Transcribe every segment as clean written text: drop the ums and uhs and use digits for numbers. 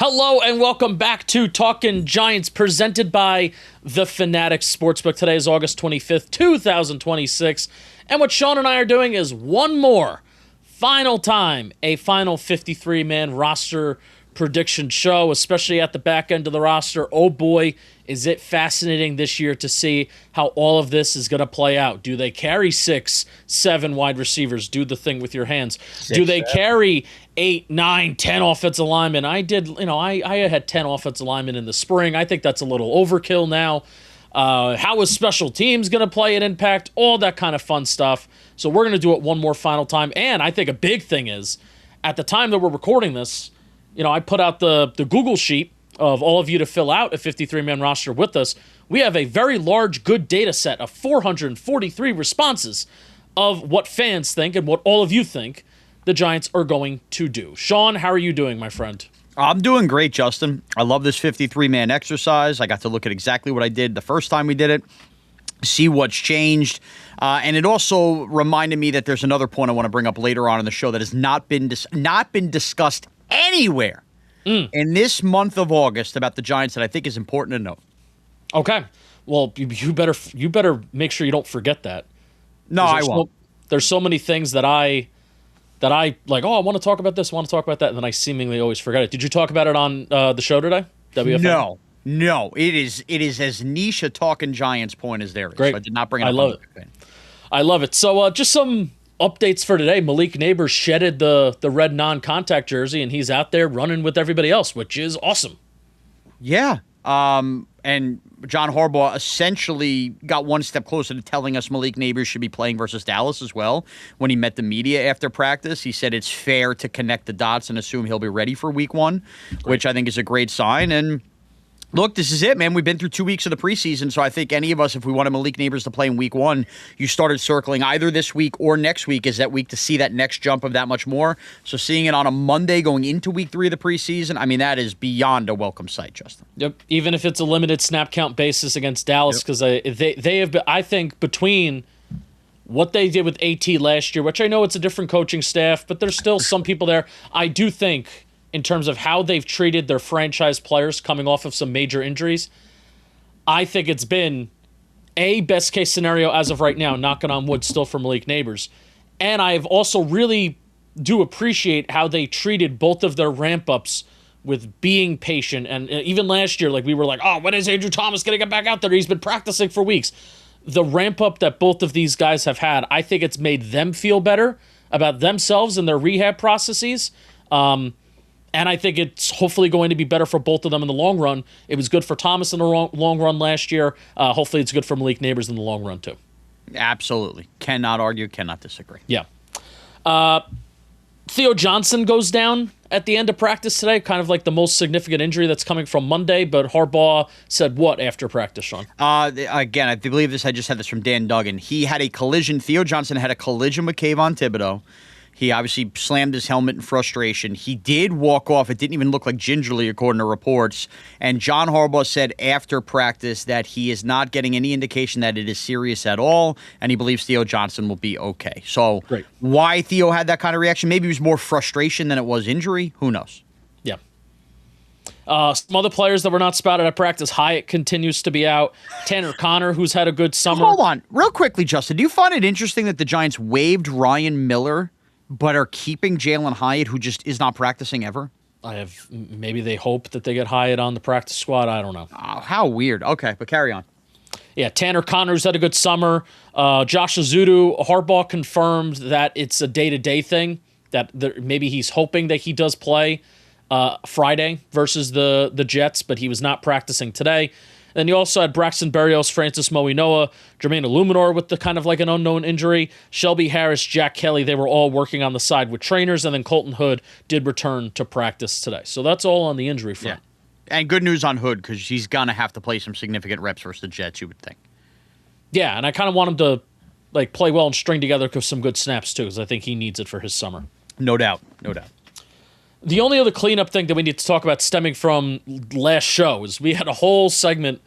Hello and welcome back to Talkin' Giants, presented by the Fanatics Sportsbook. Today is August 25th, 2026, and what Shaun and I are doing is one more final 53-man roster prediction show, especially at the back end of the roster. Oh boy, is it fascinating this year to see how all of this is going to play out. Do they carry 6, 7 wide receivers? Do the thing with your hands. Do they carry 8, 9, 10 offensive linemen? I had 10 offensive linemen in the spring. I think that's a little overkill now. How is special teams going to play an impact? All that kind of fun stuff. So we're going to do it one more final time. And I think a big thing is, at the time that we're recording this, I put out the Google sheet of all of you to fill out a 53-man roster with us. We have a very large, good data set of 443 responses of what fans think and what all of you think the Giants are going to do. Shaun, how are you doing, my friend? I'm doing great, Justin. I love this 53-man exercise. I got to look at exactly what I did the first time we did it, see what's changed. And it also reminded me that there's another point I want to bring up later on in the show that has not been discussed anywhere in this month of August about the Giants that I think is important to note. Okay. Well, you better make sure you don't forget that. No, I won't. There's so many things that I like, I want to talk about this, want to talk about that, and then I seemingly always forget it. Did you talk about it on the show today? WFM? No. It is as niche a Talking Giants point as there is. Great. So I did not bring it up. I love it. So just some updates for today. Malik Nabers shedded the red non-contact jersey, and he's out there running with everybody else, which is awesome. Yeah. And John Harbaugh essentially got one step closer to telling us Malik Nabers should be playing versus Dallas as well. When he met the media after practice, he said it's fair to connect the dots and assume he'll be ready for week 1, which I think is a great sign. And look, this is it, man. We've been through 2 weeks of the preseason, so I think any of us, if we wanted Malik Nabers to play in week 1, you started circling either this week or next week is that week to see that next jump of that much more. So seeing it on a Monday going into week 3 of the preseason, I mean, that is beyond a welcome sight, Justin. Yep. Even if it's a limited snap count basis against Dallas, because they have been, I think, between what they did with AT last year, which I know it's a different coaching staff, but there's still some people there. I do think, in terms of how they've treated their franchise players coming off of some major injuries, I think it's been a best-case scenario as of right now, knocking on wood still for Malik Nabers. And I've also really do appreciate how they treated both of their ramp-ups with being patient. And even last year, we were like, when is Andrew Thomas going to get back out there? He's been practicing for weeks. The ramp-up that both of these guys have had, I think it's made them feel better about themselves and their rehab processes. And I think it's hopefully going to be better for both of them in the long run. It was good for Thomas in the long run last year. Hopefully it's good for Malik Nabers in the long run, too. Absolutely. Cannot argue, cannot disagree. Yeah. Theo Johnson goes down at the end of practice today, kind of like the most significant injury that's coming from Monday, but Harbaugh said what after practice, Shaun? Again, I believe I just had this from Dan Duggan. He had a collision. Theo Johnson had a collision with Kayvon Thibodeau. He obviously slammed his helmet in frustration. He did walk off. It didn't even look like gingerly, according to reports. And John Harbaugh said after practice that he is not getting any indication that it is serious at all, and he believes Theo Johnson will be okay. So great. Why Theo had that kind of reaction? Maybe it was more frustration than it was injury. Who knows? Yeah. Some other players that were not spotted at practice. Hyatt continues to be out. Tanner Connor, who's had a good summer. Hold on. Real quickly, Justin, do you find it interesting that the Giants waived Ryan Miller but are keeping Jalen Hyatt, who just is not practicing ever? Maybe they hope that they get Hyatt on the practice squad. I don't know. Oh, how weird. Okay, but carry on. Yeah, Tanner Connor's had a good summer. Josh Ezeudu, Harbaugh confirmed that it's a day-to-day thing, that maybe he's hoping that he does play Friday versus the Jets, but he was not practicing today. Then you also had Braxton Berrios, Francis Moinoa, Jermaine Illuminor with the kind of like an unknown injury, Shelby Harris, Jack Kelly. They were all working on the side with trainers, and then Colton Hood did return to practice today. So that's all on the injury front. Yeah. And good news on Hood, because he's going to have to play some significant reps versus the Jets, you would think. Yeah, and I kind of want him to play well and string together some good snaps too, because I think he needs it for his summer. No doubt. The only other cleanup thing that we need to talk about stemming from last show is we had a whole segment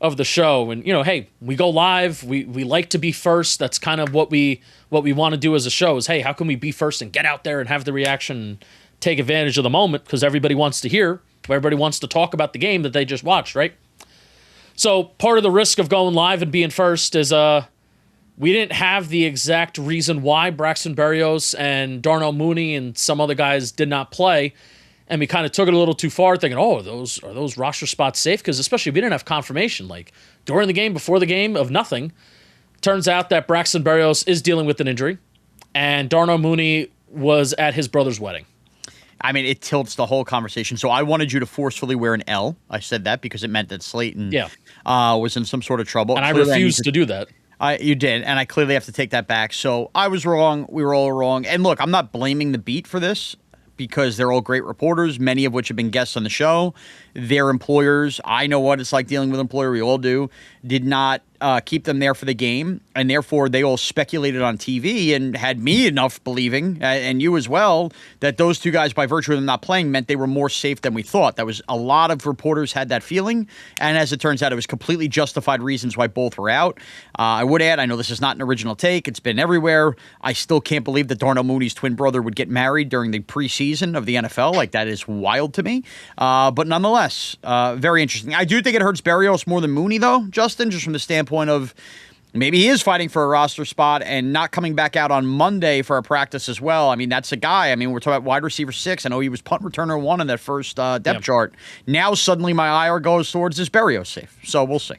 of the show, and hey, we go live. We like to be first. That's kind of what we want to do as a show. Is hey, how can we be first and get out there and have the reaction, and take advantage of the moment because everybody wants to hear where everybody wants to talk about the game that they just watched, right? So part of the risk of going live and being first is we didn't have the exact reason why Braxton Berrios and Darnell Mooney and some other guys did not play. And we kind of took it a little too far, thinking, are those roster spots safe? Because especially if we didn't have confirmation, like during the game, before the game, of nothing. Turns out that Braxton Berrios is dealing with an injury, and Darnell Mooney was at his brother's wedding. I mean, it tilts the whole conversation. So I wanted you to forcefully wear an L. I said that because it meant that Slayton was in some sort of trouble. And I refused to do that. You did, and I clearly have to take that back. So I was wrong. We were all wrong. And look, I'm not blaming the beat for this because they're all great reporters, many of which have been guests on the show. Their employers, I know what it's like dealing with an employer, we all do, did not keep them there for the game, and therefore they all speculated on TV and had me enough believing, and you as well, that those two guys, by virtue of them not playing, meant they were more safe than we thought. That was a lot of reporters had that feeling, and as it turns out, it was completely justified reasons why both were out. I would add, I know this is not an original take, it's been everywhere. I still can't believe that Darnell Mooney's twin brother would get married during the preseason of the NFL. Like, that is wild to me. But nonetheless, very interesting. I do think it hurts Berrios more than Mooney, though, Justin, just from the standpoint of maybe he is fighting for a roster spot and not coming back out on Monday for a practice as well. I mean, that's a guy. I mean, we're talking about wide receiver 6. I know he was punt returner 1 in that first depth chart. Now suddenly my ire goes towards this Berrios safe. So we'll see.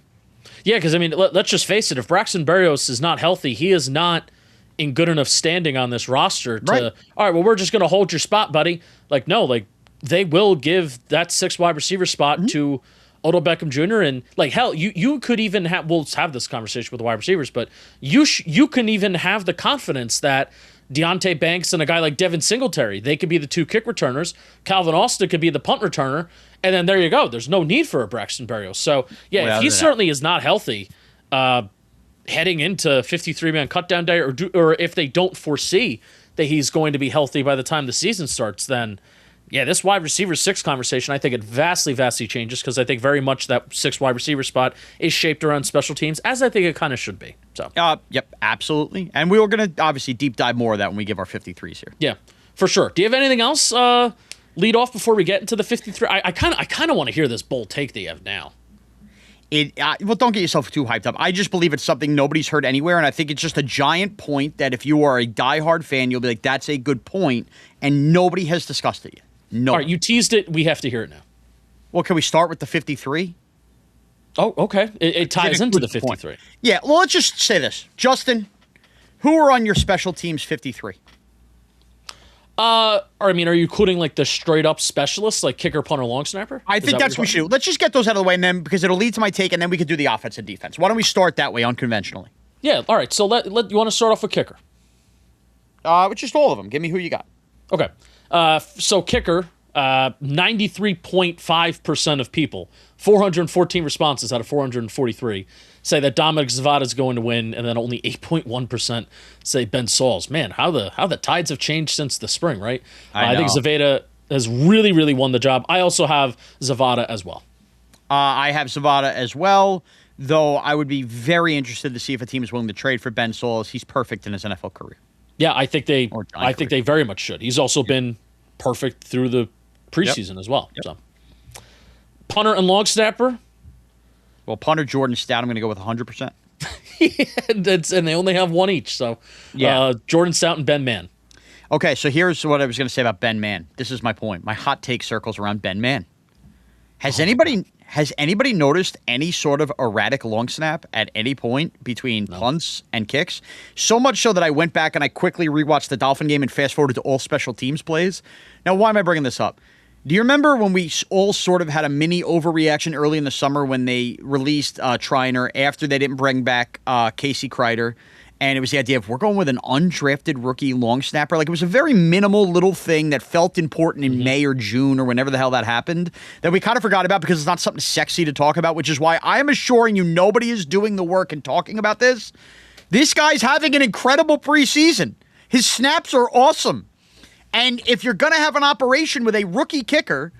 Yeah, because, I mean, let's just face it. If Braxton Berrios is not healthy, he is not in good enough standing on this roster to, all right, well, we're just going to hold your spot, buddy. Like, no, like, they will give that 6 wide receiver spot to Odell Beckham Jr. And, like, hell, you could even have, we'll have this conversation with the wide receivers, but you can even have the confidence that Deonte Banks and a guy like Devin Singletary, they could be the 2 kick returners. Calvin Austin could be the punt returner. And then there you go. There's no need for a Braxton Berrios. So, yeah, if he certainly is not healthy heading into 53-man cutdown day, or if they don't foresee that he's going to be healthy by the time the season starts, then yeah, this wide receiver 6 conversation, I think it vastly changes, because I think very much that 6 wide receiver spot is shaped around special teams, as I think it kind of should be. So, yep, absolutely. And we were going to obviously deep dive more of that when we give our 53s here. Yeah, for sure. Do you have anything else lead off before we get into the 53? I kind of want to hear this bold take that you have now. Well, don't get yourself too hyped up. I just believe it's something nobody's heard anywhere, and I think it's just a giant point that if you are a diehard fan, you'll be like, that's a good point, and nobody has discussed it yet. No. All right, you teased it. We have to hear it now. Well, can we start with the 53? Oh, okay. It ties into the 53. Point. Yeah, well, let's just say this. Justin, who are on your special teams 53? Or, I mean, are you including, like, the straight-up specialists, like kicker, punter, long snapper? I think that's what we should do. Let's just get those out of the way, and then, because it'll lead to my take, and then we could do the offense and defense. Why don't we start that way, unconventionally? Yeah, all right. So you want to start off with kicker? With just all of them. Give me who you got. Okay. So kicker, 93.5% of people, 414 responses out of 443, say that Dominic Zvada is going to win, and then only 8.1% say Ben Sauls. Man, how the tides have changed since the spring, right? I think Zvada has really won the job. I also have Zvada as well. I have Zvada as well, though I would be very interested to see if a team is willing to trade for Ben Sauls. He's perfect in his NFL career. Yeah, I think they very much should. He's also been perfect through the preseason as well. Yep. So, punter and long snapper. Well, punter Jordan Stout, I'm going to go with 100%. And they only have one each. So, Jordan Stout and Ben Mann. Okay, so here's what I was going to say about Ben Mann. This is my point. My hot take circles around Ben Mann. Has anybody noticed any sort of erratic long snap at any point between punts and kicks? So much so that I went back and I quickly rewatched the Dolphin game and fast-forwarded to all special teams plays. Now, why am I bringing this up? Do you remember when we all sort of had a mini overreaction early in the summer when they released Triner after they didn't bring back Casey Kreider? And it was the idea of we're going with an undrafted rookie long snapper. Like, it was a very minimal little thing that felt important in May or June or whenever the hell that happened that we kind of forgot about because it's not something sexy to talk about, which is why I am assuring you nobody is doing the work and talking about this. This guy's having an incredible preseason. His snaps are awesome. And if you're going to have an operation with a rookie kicker,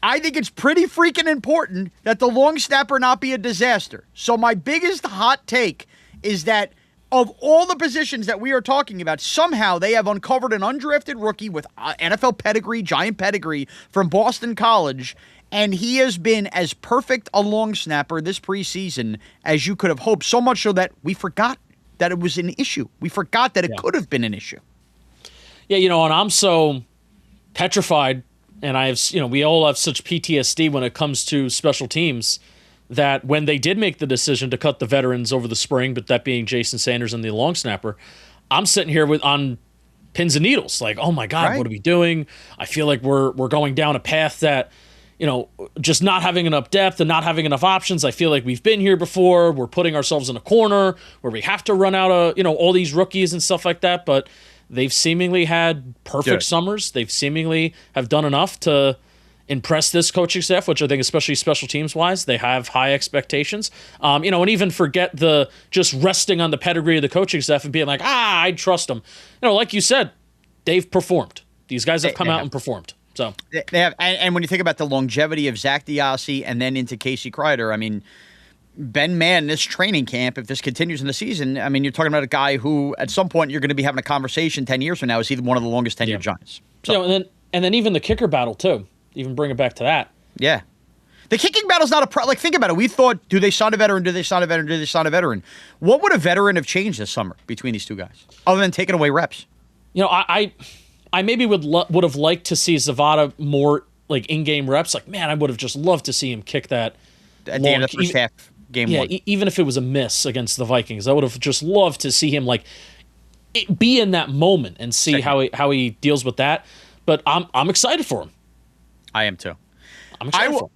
I think it's pretty freaking important that the long snapper not be a disaster. So my biggest hot take is that of all the positions that we are talking about, somehow they have uncovered an undrafted rookie with NFL pedigree, giant pedigree from Boston College, and he has been as perfect a long snapper this preseason as you could have hoped, so much so that we forgot that it was an issue. We forgot that it could have been an issue. Yeah, and I'm so petrified, and we all have such PTSD when it comes to special teams, that when they did make the decision to cut the veterans over the spring, but that being Jason Sanders and the long snapper, I'm sitting here on pins and needles, like, oh my God, What are we doing? I feel like we're going down a path that, just not having enough depth and not having enough options. I feel like we've been here before. We're putting ourselves in a corner where we have to run out of, all these rookies and stuff like that. But they've seemingly had perfect summers. They've seemingly have done enough to impress this coaching staff, which I think, especially special teams wise, they have high expectations. And even forget the just resting on the pedigree of the coaching staff and being like, I trust them. Like you said, they've performed. These guys have come out and performed. So they have, and when you think about the longevity of Zach Diassi and then into Casey Kreider, I mean, Ben Mann, this training camp, if this continues in the season, I mean, you're talking about a guy who at some point you're going to be having a conversation 10 years from now. Is he one of the longest tenured Giants? So. And then even the kicker battle too. Even bring it back to that. Yeah. The kicking battle's not a problem. Like, think about it. We thought, do they sign a veteran? Do they sign a veteran? Do they sign a veteran? What would a veteran have changed this summer between these two guys, other than taking away reps? I maybe would have liked to see Zvada more like in-game reps. Like, man, I would have just loved to see him kick that at the end of the first half, game one. Even if it was a miss against the Vikings, I would have just loved to see him be in that moment and see how he deals with that. But I'm excited for him. I am too. I'm excited for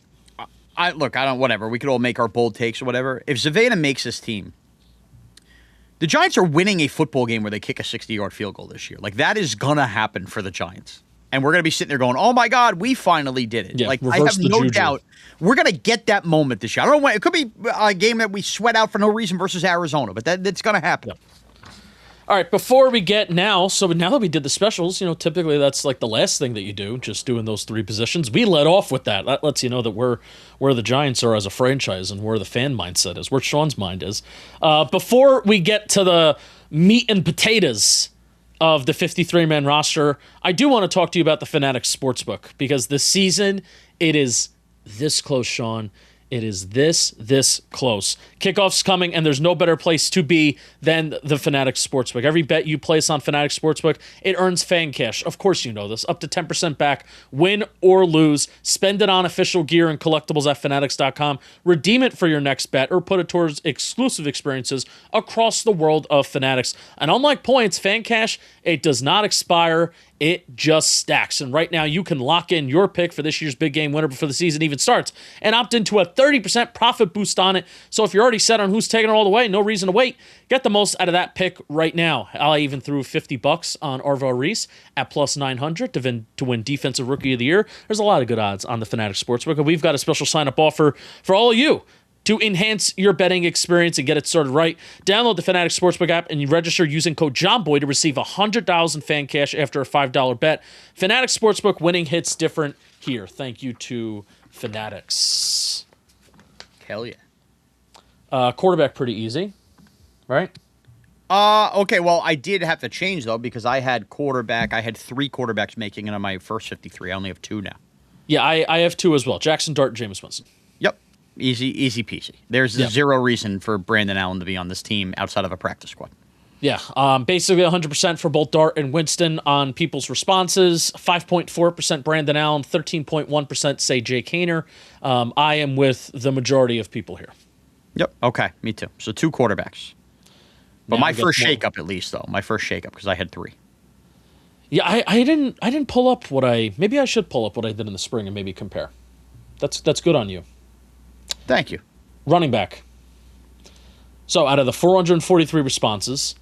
him. Whatever. We could all make our bold takes or whatever. If Zvada makes this team, the Giants are winning a football game where they kick a 60-yard field goal this year. Like, that is going to happen for the Giants. And we're going to be sitting there going, oh, my God, we finally did it. Yeah, I have no doubt we're going to get that moment this year. I don't know when. It could be a game that we sweat out for no reason versus Arizona, but that's going to happen. Yeah. All right, before we get now that we did the specials, typically that's like the last thing that you do, just doing those three positions. We let off with that. That lets you know that where the Giants are as a franchise and where the fan mindset is, where Shaun's mind is. Before we get to the meat and potatoes of the 53-man roster, I do want to talk to you about the Fanatics Sportsbook, because this season, it is this close, Shaun. It is this close. Kickoff's coming, and there's no better place to be than the Fanatics Sportsbook. Every bet you place on Fanatics Sportsbook, it earns FanCash. Of course you know this. Up to 10% back, win or lose. Spend it on official gear and collectibles at Fanatics.com. Redeem it for your next bet or put it towards exclusive experiences across the world of Fanatics. And unlike points, FanCash, it does not expire. It just stacks. And right now, you can lock in your pick for this year's big game winner before the season even starts and opt into a 30% profit boost on it. So if you're already set on who's taking it all the way, no reason to wait. Get the most out of that pick right now. I even threw $50 on Arvo Reese at plus 900 to win Defensive Rookie of the Year. There's a lot of good odds on the Fanatics Sportsbook, and we've got a special sign-up offer for all of you to enhance your betting experience and get it started right. Download the Fanatics Sportsbook app and you register using code JOHNBOY to receive $100,000 fan cash after a $5 bet. Fanatics Sportsbook, winning hits different here. Thank you to Fanatics. Hell yeah. Quarterback pretty easy, right? Okay, well, I did have to change, though, because I had three quarterbacks making it on my first 53. I only have two now. Yeah, I have two as well. Jackson Dart and Jameis Winston. Yep. Easy peasy. There's zero reason for Brandon Allen to be on this team outside of a practice squad. Yeah, basically 100% for both Dart and Winston on people's responses. 5.4% Brandon Allen, 13.1% say Jake Haener. I am with the majority of people here. Yep. Okay, me too. So two quarterbacks. But my first shakeup, at least, though. My first shakeup, because I had three. Yeah, I didn't pull up maybe I should pull up what I did in the spring and maybe compare. That's good on you. Thank you. Running back. So out of the 443 responses,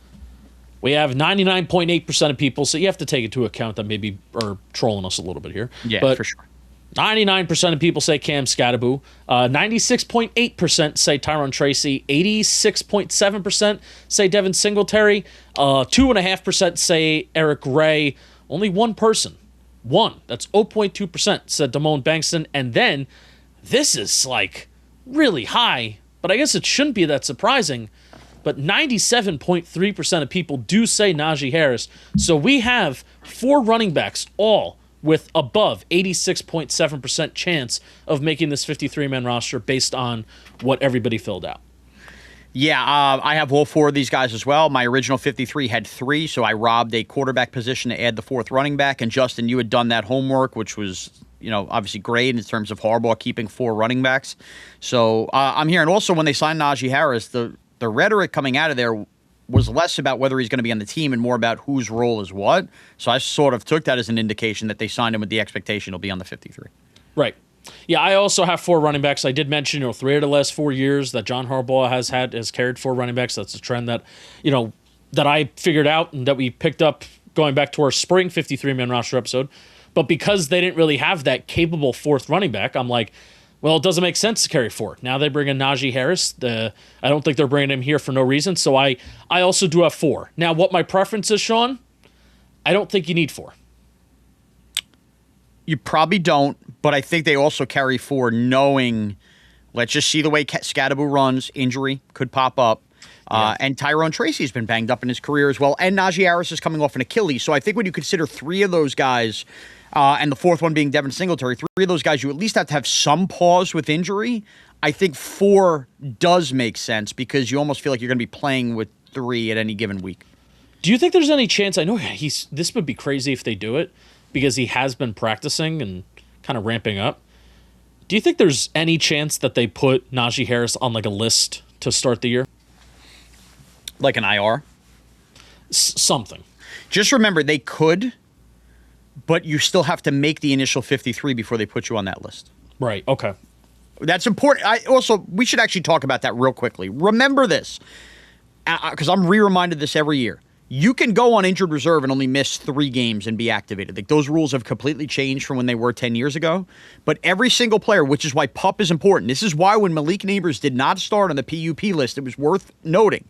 we have 99.8% of people, so you have to take into account that maybe are trolling us a little bit here. Yeah, but for sure. 99% of people say Cam Scatterbo. 96.8% say Tyron Tracy. 86.7% say Devin Singletary. 2.5% say Eric Ray. Only one person, that's 0.2%, said Damone Bankston. And then, this is like really high, but I guess it shouldn't be that surprising. but 97.3% of people do say Najee Harris. So we have 4 running backs all with above 86.7% chance of making this 53-man roster based on what everybody filled out. Yeah, I have all 4 of these guys as well. My original 53 had 3, so I robbed a quarterback position to add the 4th running back. And Justin, you had done that homework, which was, obviously great in terms of Harbaugh keeping 4 running backs. So I'm here. And also when they signed Najee Harris, the rhetoric coming out of there was less about whether he's going to be on the team and more about whose role is what. So I sort of took that as an indication that they signed him with the expectation he'll be on the 53. Right. Yeah, I also have 4 running backs. I did mention, 3 of the last 4 years that John Harbaugh has carried 4 running backs. That's a trend that, that I figured out and that we picked up going back to our spring 53-man roster episode. But because they didn't really have that capable 4th running back, I'm like, well, it doesn't make sense to carry 4. Now they bring in Najee Harris. I don't think they're bringing him here for no reason. So I also do have 4. Now, what my preference is, Shaun, I don't think you need 4. You probably don't, but I think they also carry 4 knowing, let's just see the way Scadaboo runs, injury could pop up. And Tyrone Tracy's been banged up in his career as well. And Najee Harris is coming off an Achilles. So I think when you consider 3 of those guys, and the 4th one being Devin Singletary, 3 of those guys, you at least have to have some pause with injury. I think 4 does make sense because you almost feel like you're going to be playing with 3 at any given week. Do you think there's any chance? I know this would be crazy if they do it because he has been practicing and kind of ramping up. Do you think there's any chance that they put Najee Harris on like a list to start the year? Like an IR? Something. Just remember, they could, but you still have to make the initial 53 before they put you on that list. Right, okay. That's important. We should actually talk about that real quickly. Remember this, because I'm reminded this every year. You can go on injured reserve and only miss 3 games and be activated. Like, those rules have completely changed from when they were 10 years ago. But every single player, which is why PUP is important. This is why when Malik Nabers did not start on the PUP list, it was worth noting.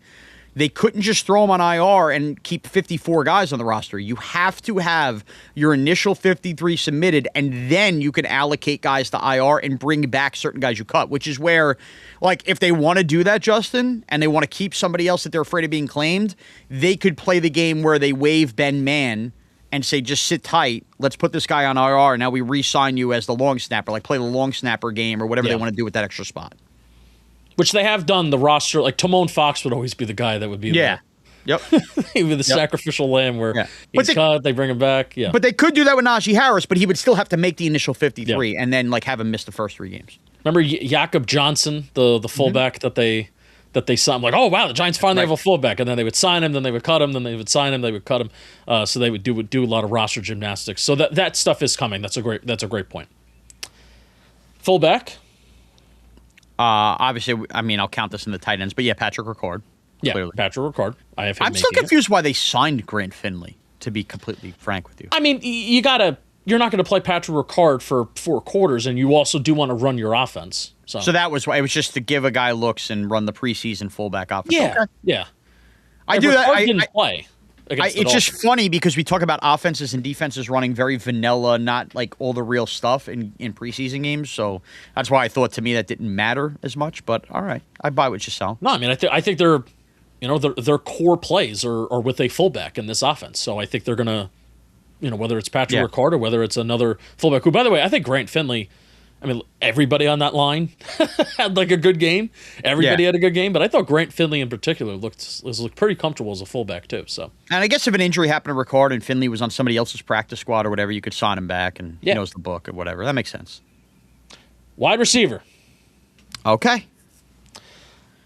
They couldn't just throw him on IR and keep 54 guys on the roster. You have to have your initial 53 submitted, and then you can allocate guys to IR and bring back certain guys you cut, which is where, like, if they want to do that, Justin, and they want to keep somebody else that they're afraid of being claimed, they could play the game where they waive Ben Mann and say, just sit tight, let's put this guy on IR, and now we re-sign you as the long snapper, like play the long snapper game or whatever they want to do with that extra spot. Which they have done the roster. Like, Timon Fox would always be the guy that would be Yep. He'd be the sacrificial lamb where he's cut, they bring him back. Yeah. But they could do that with Najee Harris, but he would still have to make the initial 53 and then, like, have him miss the first 3 games. Remember Jakob Johnson, the fullback that they signed? Like, oh, wow, the Giants finally have a fullback. And then they would sign him, then they would cut him, then they would sign him, they would cut him. So they would do a lot of roster gymnastics. So that stuff is coming. That's a great point. Fullback. Obviously, I mean, I'll count this in the tight ends, but Patrick Ricard. Yeah, clearly. Patrick Ricard. I'm still confused why they signed Grant Finley, to be completely frank with you. I mean, you're not going to play Patrick Ricard for 4 quarters, and you also do want to run your offense. So that was why it was just to give a guy looks and run the preseason fullback offense. Yeah. I do that. I didn't play. It's just funny because we talk about offenses and defenses running very vanilla, not like all the real stuff in preseason games. So that's why I thought, to me, that didn't matter as much. But all right, I buy what you sell. No, I mean, I think they're, their core plays are with a fullback in this offense. So I think they're gonna, whether it's Patrick Ricard or whether it's another fullback. Who, by the way, I think Grant Finley. I mean, everybody on that line had like a good game. Everybody had a good game, but I thought Grant Finley in particular looked pretty comfortable as a fullback too. So, and I guess if an injury happened to Ricard and Finley was on somebody else's practice squad or whatever, you could sign him back and he knows the book or whatever. That makes sense. Wide receiver. Okay.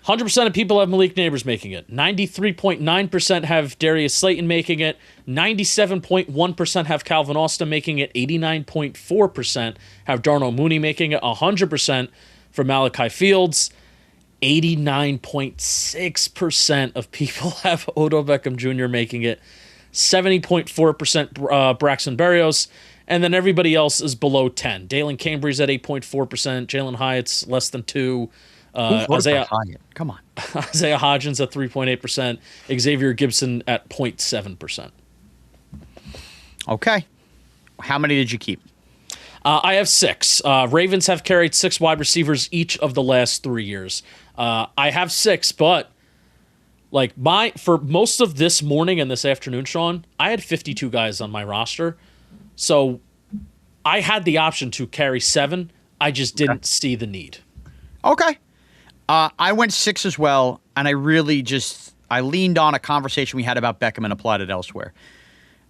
100% of people have Malik Nabers making it. 93.9% have Darius Slayton making it. 97.1% have Calvin Austin making it. 89.4% have Darnell Mooney making it. 100% for Malachi Fields. 89.6% of people have Odell Beckham Jr. making it. 70.4% Braxton Berrios. And then everybody else is below 10. Dalen Cambry's at 8.4%. Jalen Hyatt's less than 2%. Isaiah Hyatt? Come on. Isaiah Hodgins at 3.8%. Xavier Gibson at 0.7%. Okay. How many did you keep? I have 6. Ravens have carried 6 wide receivers each of the last 3 years. I have 6, but Like for most of this morning and this afternoon, Shaun, I had 52 guys on my roster. So I had the option to carry 7. I just didn't see the need. Okay. I went 6 as well, and I leaned on a conversation we had about Beckham and applied it elsewhere.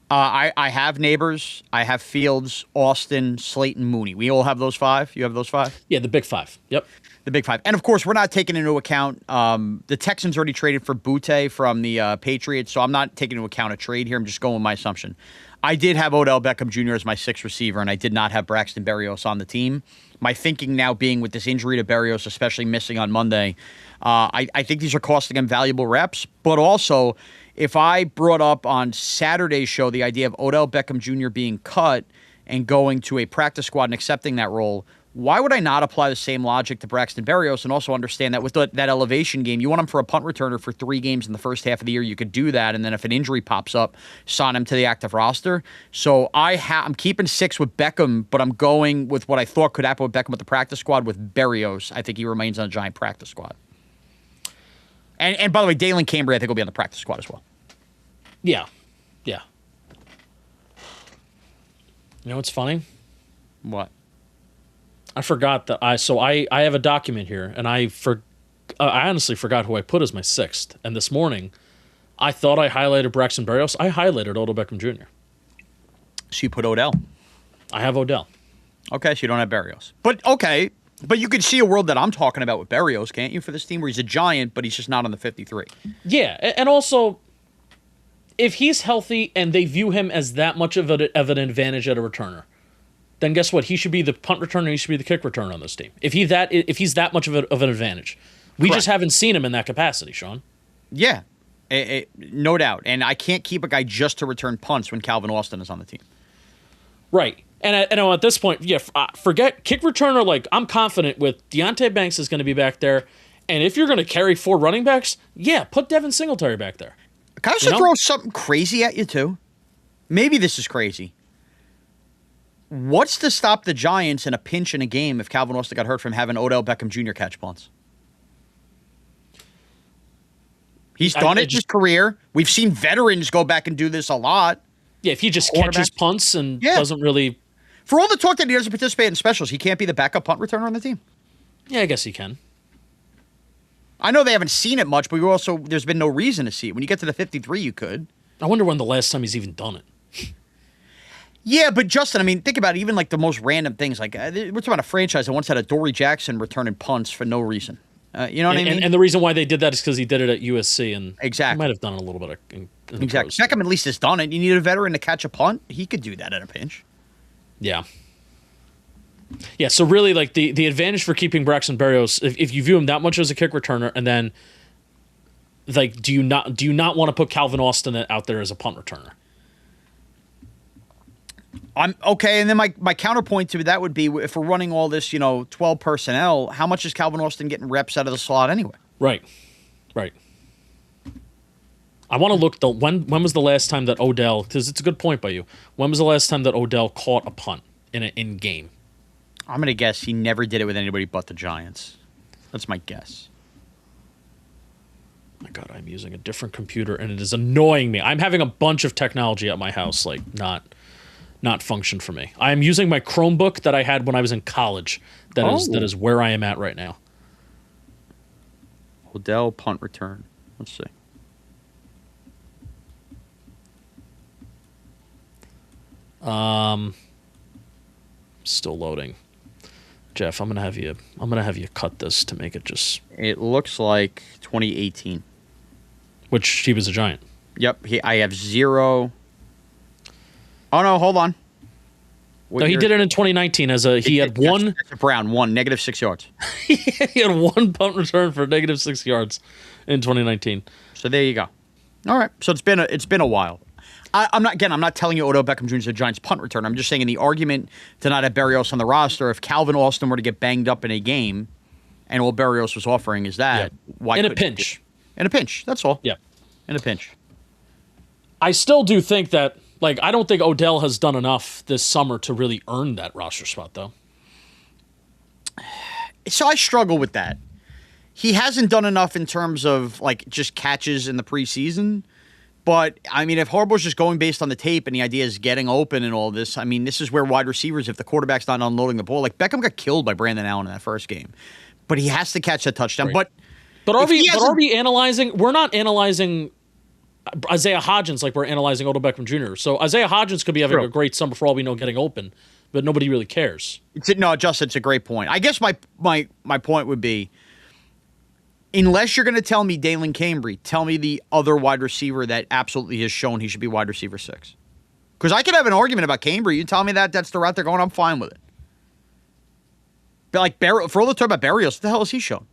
I have Nabers, I have Fields, Austin, Slayton, Mooney. We all have those 5. You have those 5? Yeah, the big 5. Yep. The big 5. And, of course, we're not taking into account the Texans already traded for Butte from the Patriots, so I'm not taking into account a trade here. I'm just going with my assumption. I did have Odell Beckham Jr. as my 6th receiver, and I did not have Braxton Berrios on the team. My thinking now being with this injury to Berrios, especially missing on Monday, I think these are costing him valuable reps. But also, if I brought up on Saturday's show the idea of Odell Beckham Jr. being cut and going to a practice squad and accepting that role, why would I not apply the same logic to Braxton Berrios and also understand that with that elevation game, you want him for a punt returner for 3 games in the first half of the year, you could do that, and then if an injury pops up, sign him to the active roster. So I'm keeping 6 with Beckham, but I'm going with what I thought could happen with Beckham with the practice squad with Berrios. I think he remains on a Giant practice squad. And by the way, Dalen Cambry, I think, will be on the practice squad as well. Yeah. Yeah. You know what's funny? What? I forgot that I have a document here, and I honestly forgot who I put as my 6th. And this morning, I thought I highlighted Braxton Berrios. I highlighted Odell Beckham Jr. So you put Odell. I have Odell. Okay, so you don't have Berrios. But you could see a world that I'm talking about with Berrios, can't you, for this team where he's a Giant, but he's just not on the 53. Yeah, and also, if he's healthy and they view him as that much of an advantage at a returner, then guess what? He should be the punt returner. He should be the kick returner on this team. If he's that much of an advantage, we just haven't seen him in that capacity, Shaun. Yeah, no doubt. And I can't keep a guy just to return punts when Calvin Austin is on the team. Right. And at this point, forget kick returner. Like, I'm confident with Deonte Banks is going to be back there, and if you're going to carry 4 running backs, put Devin Singletary back there. Can I also throw something crazy at you too? Maybe this is crazy. What's to stop the Giants in a pinch in a game if Calvin Austin got hurt from having Odell Beckham Jr. catch punts? He's done it in his career. We've seen veterans go back and do this a lot. Yeah, if he just catches punts and doesn't really... For all the talk that he doesn't participate in specials, he can't be the backup punt returner on the team? Yeah, I guess he can. I know they haven't seen it much, but there's been no reason to see it. When you get to the 53, you could. I wonder when the last time he's even done it. Yeah, but Justin, I mean, think about it, even like the most random things. Like, we're talking about a franchise that once had a Dory Jackson returning punts for no reason. You know what I mean? And the reason why they did that is because he did it at USC, and exactly. He might have done it a little bit. In exactly. Beckham at least has done it. You need a veteran to catch a punt. He could do that in a pinch. Yeah. Yeah, so really, like, the advantage for keeping Braxton Berrios, if you view him that much as a kick returner, and then, like, do you not want to put Calvin Austin out there as a punt returner? I'm okay, and then my counterpoint to that would be if we're running all this, 12 personnel, how much is Calvin Austin getting reps out of the slot anyway? Right. I want to look when was the last time that Odell? Because it's a good point by you. When was the last time that Odell caught a punt in game? I'm gonna guess he never did it with anybody but the Giants. That's my guess. My God, I'm using a different computer and it is annoying me. I'm having a bunch of technology at my house, like not function for me. I am using my Chromebook that I had when I was in college. That is where I am at right now. Odell punt return. Let's see. Still loading. Jeff, I'm gonna have you cut this to make it just. It looks like 2018. Which he was a Giant. Yep. I have 0. Oh no, hold on. No, he did it in 2019 he had one. Brown, -6 yards. He had one punt return for -6 yards in 2019. So there you go. All right. So it's been a while. I'm not telling you Odell Beckham Jr. is a Giants punt returner. I'm just saying in the argument to not have Berrios on the roster, if Calvin Austin were to get banged up in a game, and all Berrios was offering is that, why? In a pinch. In a pinch. That's all. Yeah. In a pinch. I still do think that, like, I don't think Odell has done enough this summer to really earn that roster spot, though. So I struggle with that. he hasn't done enough in terms of like just catches in the preseason. But, I mean, if Harbaugh's just going based on the tape and the idea is getting open and all this, I mean, this is where wide receivers, if the quarterback's not unloading the ball, like Beckham got killed by Brandon Allen in that first game. But he has to catch that touchdown. Right. But are we analyzing? We're not analyzing Isaiah Hodgins like we're analyzing Odell Beckham Jr. So Isaiah Hodgins could be having a great summer for all we know getting open, but nobody really cares. Justin, it's a great point. I guess my point would be, unless you're going to tell me Dalen Cambry, tell me the other wide receiver that absolutely has shown he should be wide receiver 6. Because I could have an argument about Cambry. You tell me that's the route they're going, I'm fine with it. But like for all the talk about Berrios, what the hell has he shown?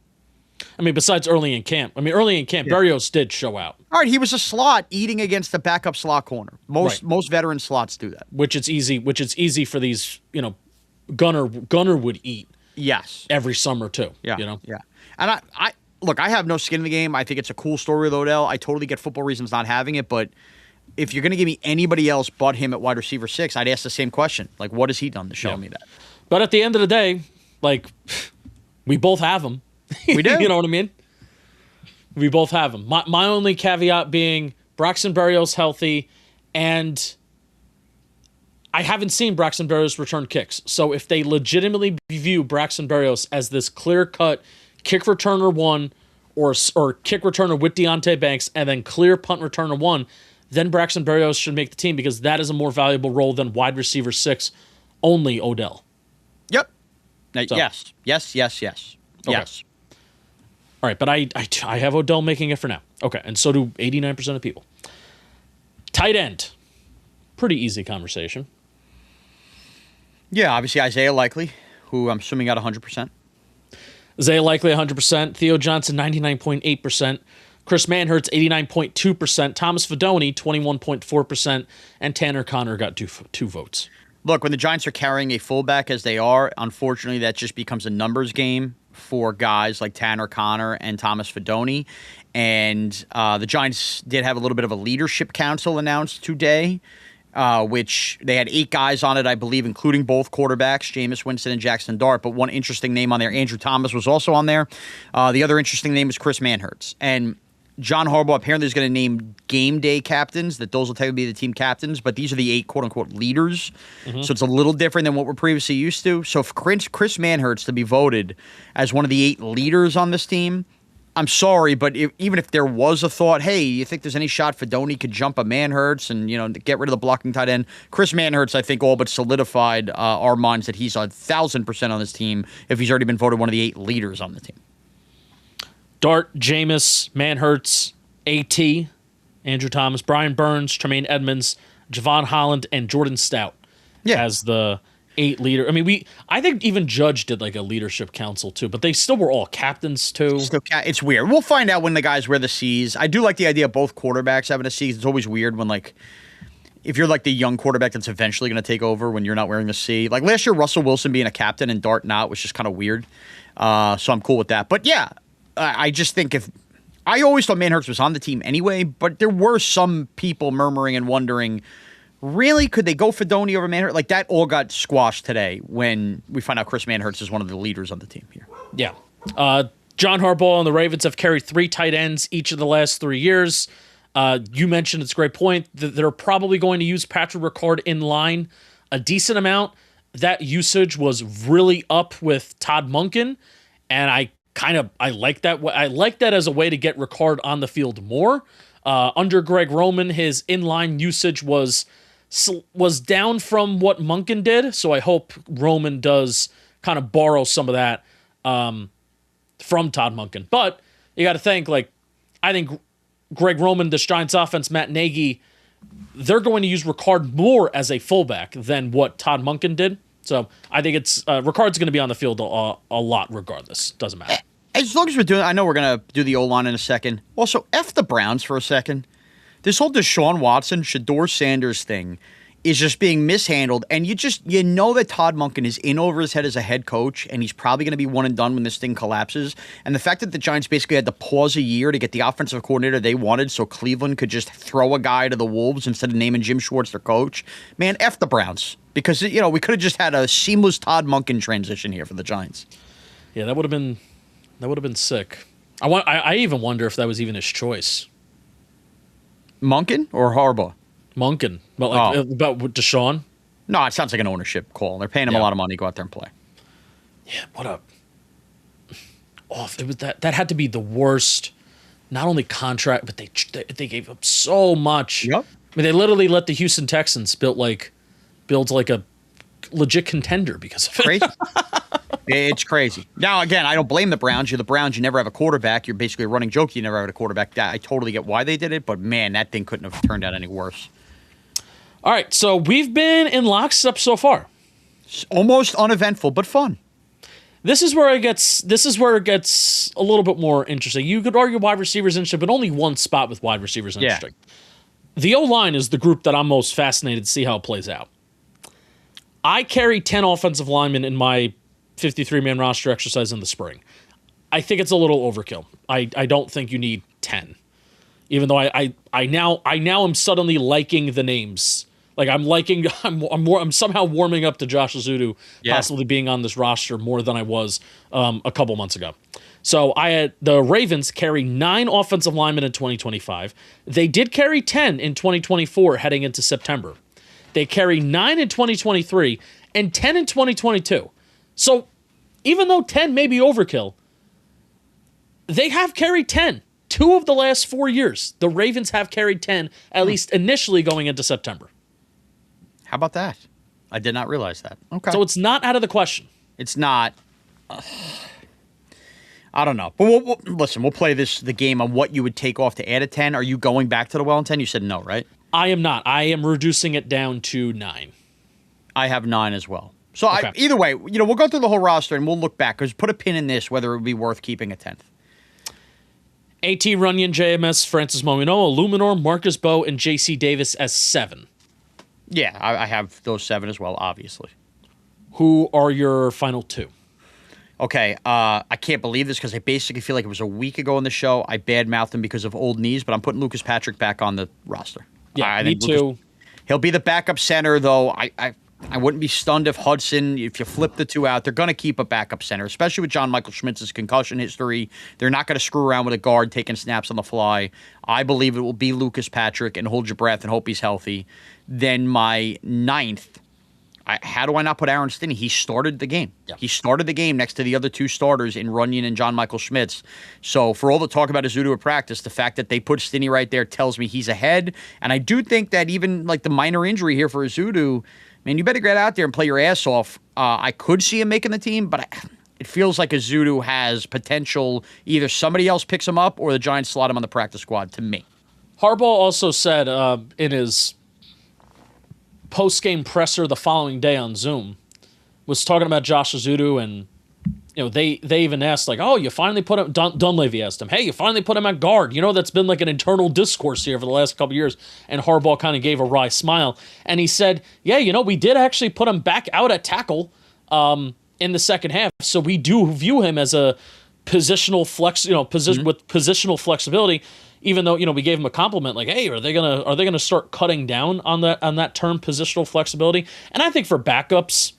I mean, besides early in camp. Berrios did show out. All right, he was a slot eating against the backup slot corner. Most veteran slots do that. Which it's easy for these, Gunner would eat. Yes. Every summer too. Yeah. Yeah. And I look, I have no skin in the game. I think it's a cool story with Odell. I totally get football reasons not having it, but if you're going to give me anybody else but him at wide receiver 6, I'd ask the same question. Like, what has he done to show me that? But at the end of the day, like, we both have him. We do. You know what I mean? We both have him. My only caveat being Braxton Berrios healthy, and I haven't seen Braxton Berrios return kicks. So if they legitimately view Braxton Berrios as this clear-cut kick returner 1 or kick returner with Deonte Banks and then clear punt returner 1, then Braxton Berrios should make the team because that is a more valuable role than wide receiver 6, only Odell. Yep. So. Yes. Okay. Yes. All right, but I have Odell making it for now. Okay, and so do 89% of people. Tight end. Pretty easy conversation. Yeah, obviously Isaiah Likely, who I'm assuming got 100%. Isaiah Likely 100%. Theo Johnson 99.8%. Chris Manhertz 89.2%. Thomas Fidone 21.4%. And Tanner Conner got two votes. Look, when the Giants are carrying a fullback as they are, unfortunately that just becomes a numbers game for guys like Tanner Conner and Thomas Fidone. And the Giants did have a little bit of a leadership council announced today, which they had 8 guys on it, I believe, including both quarterbacks, Jameis Winston and Jackson Dart. But one interesting name on there, Andrew Thomas, was also on there. The other interesting name is Chris Manhertz. And John Harbaugh apparently is going to name game day captains, that those will technically be the team captains, but these are the 8 quote-unquote leaders. Mm-hmm. So it's a little different than what we're previously used to. So for Chris Manhertz to be voted as one of the 8 leaders on this team, I'm sorry, but even if there was a thought, hey, you think there's any shot Fidone could jump a Manhertz and, get rid of the blocking tight end, Chris Manhertz, I think, all but solidified our minds that he's 1,000% on this team if he's already been voted one of the 8 leaders on the team. Dart, Jameis, Manhertz, A.T., Andrew Thomas, Brian Burns, Tremaine Edmonds, Javon Holland, and Jordan Stout as the 8 leader. I mean, I think even Judge did like a leadership council too, but they still were all captains too. It's weird. We'll find out when the guys wear the C's. I do like the idea of both quarterbacks having a C. It's always weird when if you're like the young quarterback that's eventually going to take over when you're not wearing the C. Like last year, Russell Wilson being a captain and Dart not was just kind of weird. So I'm cool with that. But yeah. I just think I always thought Manhertz was on the team anyway, but there were some people murmuring and wondering, really, could they go Fidone over Manhertz? Like that all got squashed today when we find out Chris Manhertz is one of the leaders on the team here. Yeah. John Harbaugh and the Ravens have carried 3 tight ends each of the last 3 years. You mentioned, it's a great point, that they're probably going to use Patrick Ricard in line a decent amount. That usage was really up with Todd Monken, and I like that. I like that as a way to get Ricard on the field more. Under Greg Roman, his inline usage was down from what Monken did, so I hope Roman does kind of borrow some of that from Todd Monken. But you got to think, I think Greg Roman, the Giants offense, Matt Nagy, they're going to use Ricard more as a fullback than what Todd Monken did. So I think it's Ricard's going to be on the field a lot regardless. Doesn't matter. As long as we're doing, I know we're going to do the O-line in a second. Also, F the Browns for a second. This whole Deshaun Watson, Shedeur Sanders thing is just being mishandled. And you know that Todd Monken is in over his head as a head coach, and he's probably going to be one and done when this thing collapses. And the fact that the Giants basically had to pause a year to get the offensive coordinator they wanted so Cleveland could just throw a guy to the Wolves instead of naming Jim Schwartz their coach. Man, F the Browns. Because, we could have just had a seamless Todd Monken transition here for the Giants. Yeah, that would have been sick. I even wonder if that was even his choice. Monken or Harbaugh? Monken. But about Deshaun? No, it sounds like an ownership call. They're paying him a lot of money to go out there and play. Yeah, what up? Oh, it was that had to be the worst, not only contract, but they gave up so much. Yep. I mean, they literally let the Houston Texans build like a legit contender because of it. Crazy. It's crazy. Now, again, I don't blame the Browns. You're the Browns. You never have a quarterback. You're basically a running joke. You never have a quarterback. I totally get why they did it, but man, that thing couldn't have turned out any worse. All right, so we've been in lockstep so far. It's almost uneventful, but fun. This is where it gets a little bit more interesting. You could argue wide receivers interesting, but only one spot with wide receivers interesting. Yeah. The O-line is the group that I'm most fascinated to see how it plays out. I carry 10 offensive linemen in my 53-man roster exercise in the spring. I think it's a little overkill. I don't think you need 10. Even though I now am suddenly liking the names. Like I'm somehow warming up to Josh Ezeudu possibly being on this roster more than I was a couple months ago. So the Ravens carry 9 offensive linemen in 2025. They did carry 10 in 2024 heading into September. They carry 9 in 2023 and 10 in 2022. So even though 10 may be overkill, they have carried 10. 2 of the last 4 years, the Ravens have carried 10, at least initially going into September. How about that? I did not realize that. Okay. So it's not out of the question. It's not. I don't know. But we'll play the game on what you would take off to add a 10. Are you going back to the well in 10? You said no, right? I am not. I am reducing it down to 9. I have 9 as well. So okay. Either way, we'll go through the whole roster and we'll look back. Because put a pin in this, whether it would be worth keeping a 10th. A.T. Runyon, JMS, Francis Mominoa, Luminor, Marcus Bowe, and J.C. Davis as 7. Yeah, I have those 7 as well, obviously. Who are your final 2? Okay, I can't believe this because I basically feel like it was a week ago in the show. I badmouthed him because of old knees, but I'm putting Lucas Patrick back on the roster. Yeah, me too. He'll be the backup center, though. I wouldn't be stunned if Hudson, if you flip the 2 out, they're going to keep a backup center, especially with John Michael Schmitz's concussion history. They're not going to screw around with a guard taking snaps on the fly. I believe it will be Lucas Patrick, and hold your breath and hope he's healthy. Then my 9th, how do I not put Aaron Stinney? He started the game. Yeah. He started the game next to the other 2 starters in Runyon and John Michael Schmitz. So for all the talk about Ezeudu at practice, the fact that they put Stinney right there tells me he's ahead. And I do think that even like the minor injury here for Ezeudu, man, you better get out there and play your ass off. I could see him making the team, but it feels like Ezeudu has potential. Either somebody else picks him up or the Giants slot him on the practice squad, to me. Harbaugh also said in his post-game presser the following day on Zoom, was talking about Josh Ezeudu, and they even asked, like, oh, you finally put him, Dunleavy asked him, hey, you finally put him at guard. That's been like an internal discourse here for the last couple of years. And Harbaugh kind of gave a wry smile. And he said, yeah, we did actually put him back out at tackle in the second half. So we do view him as a positional flex, with positional flexibility, even though, we gave him a compliment, like, hey, are they gonna start cutting down on that term positional flexibility? And I think for backups,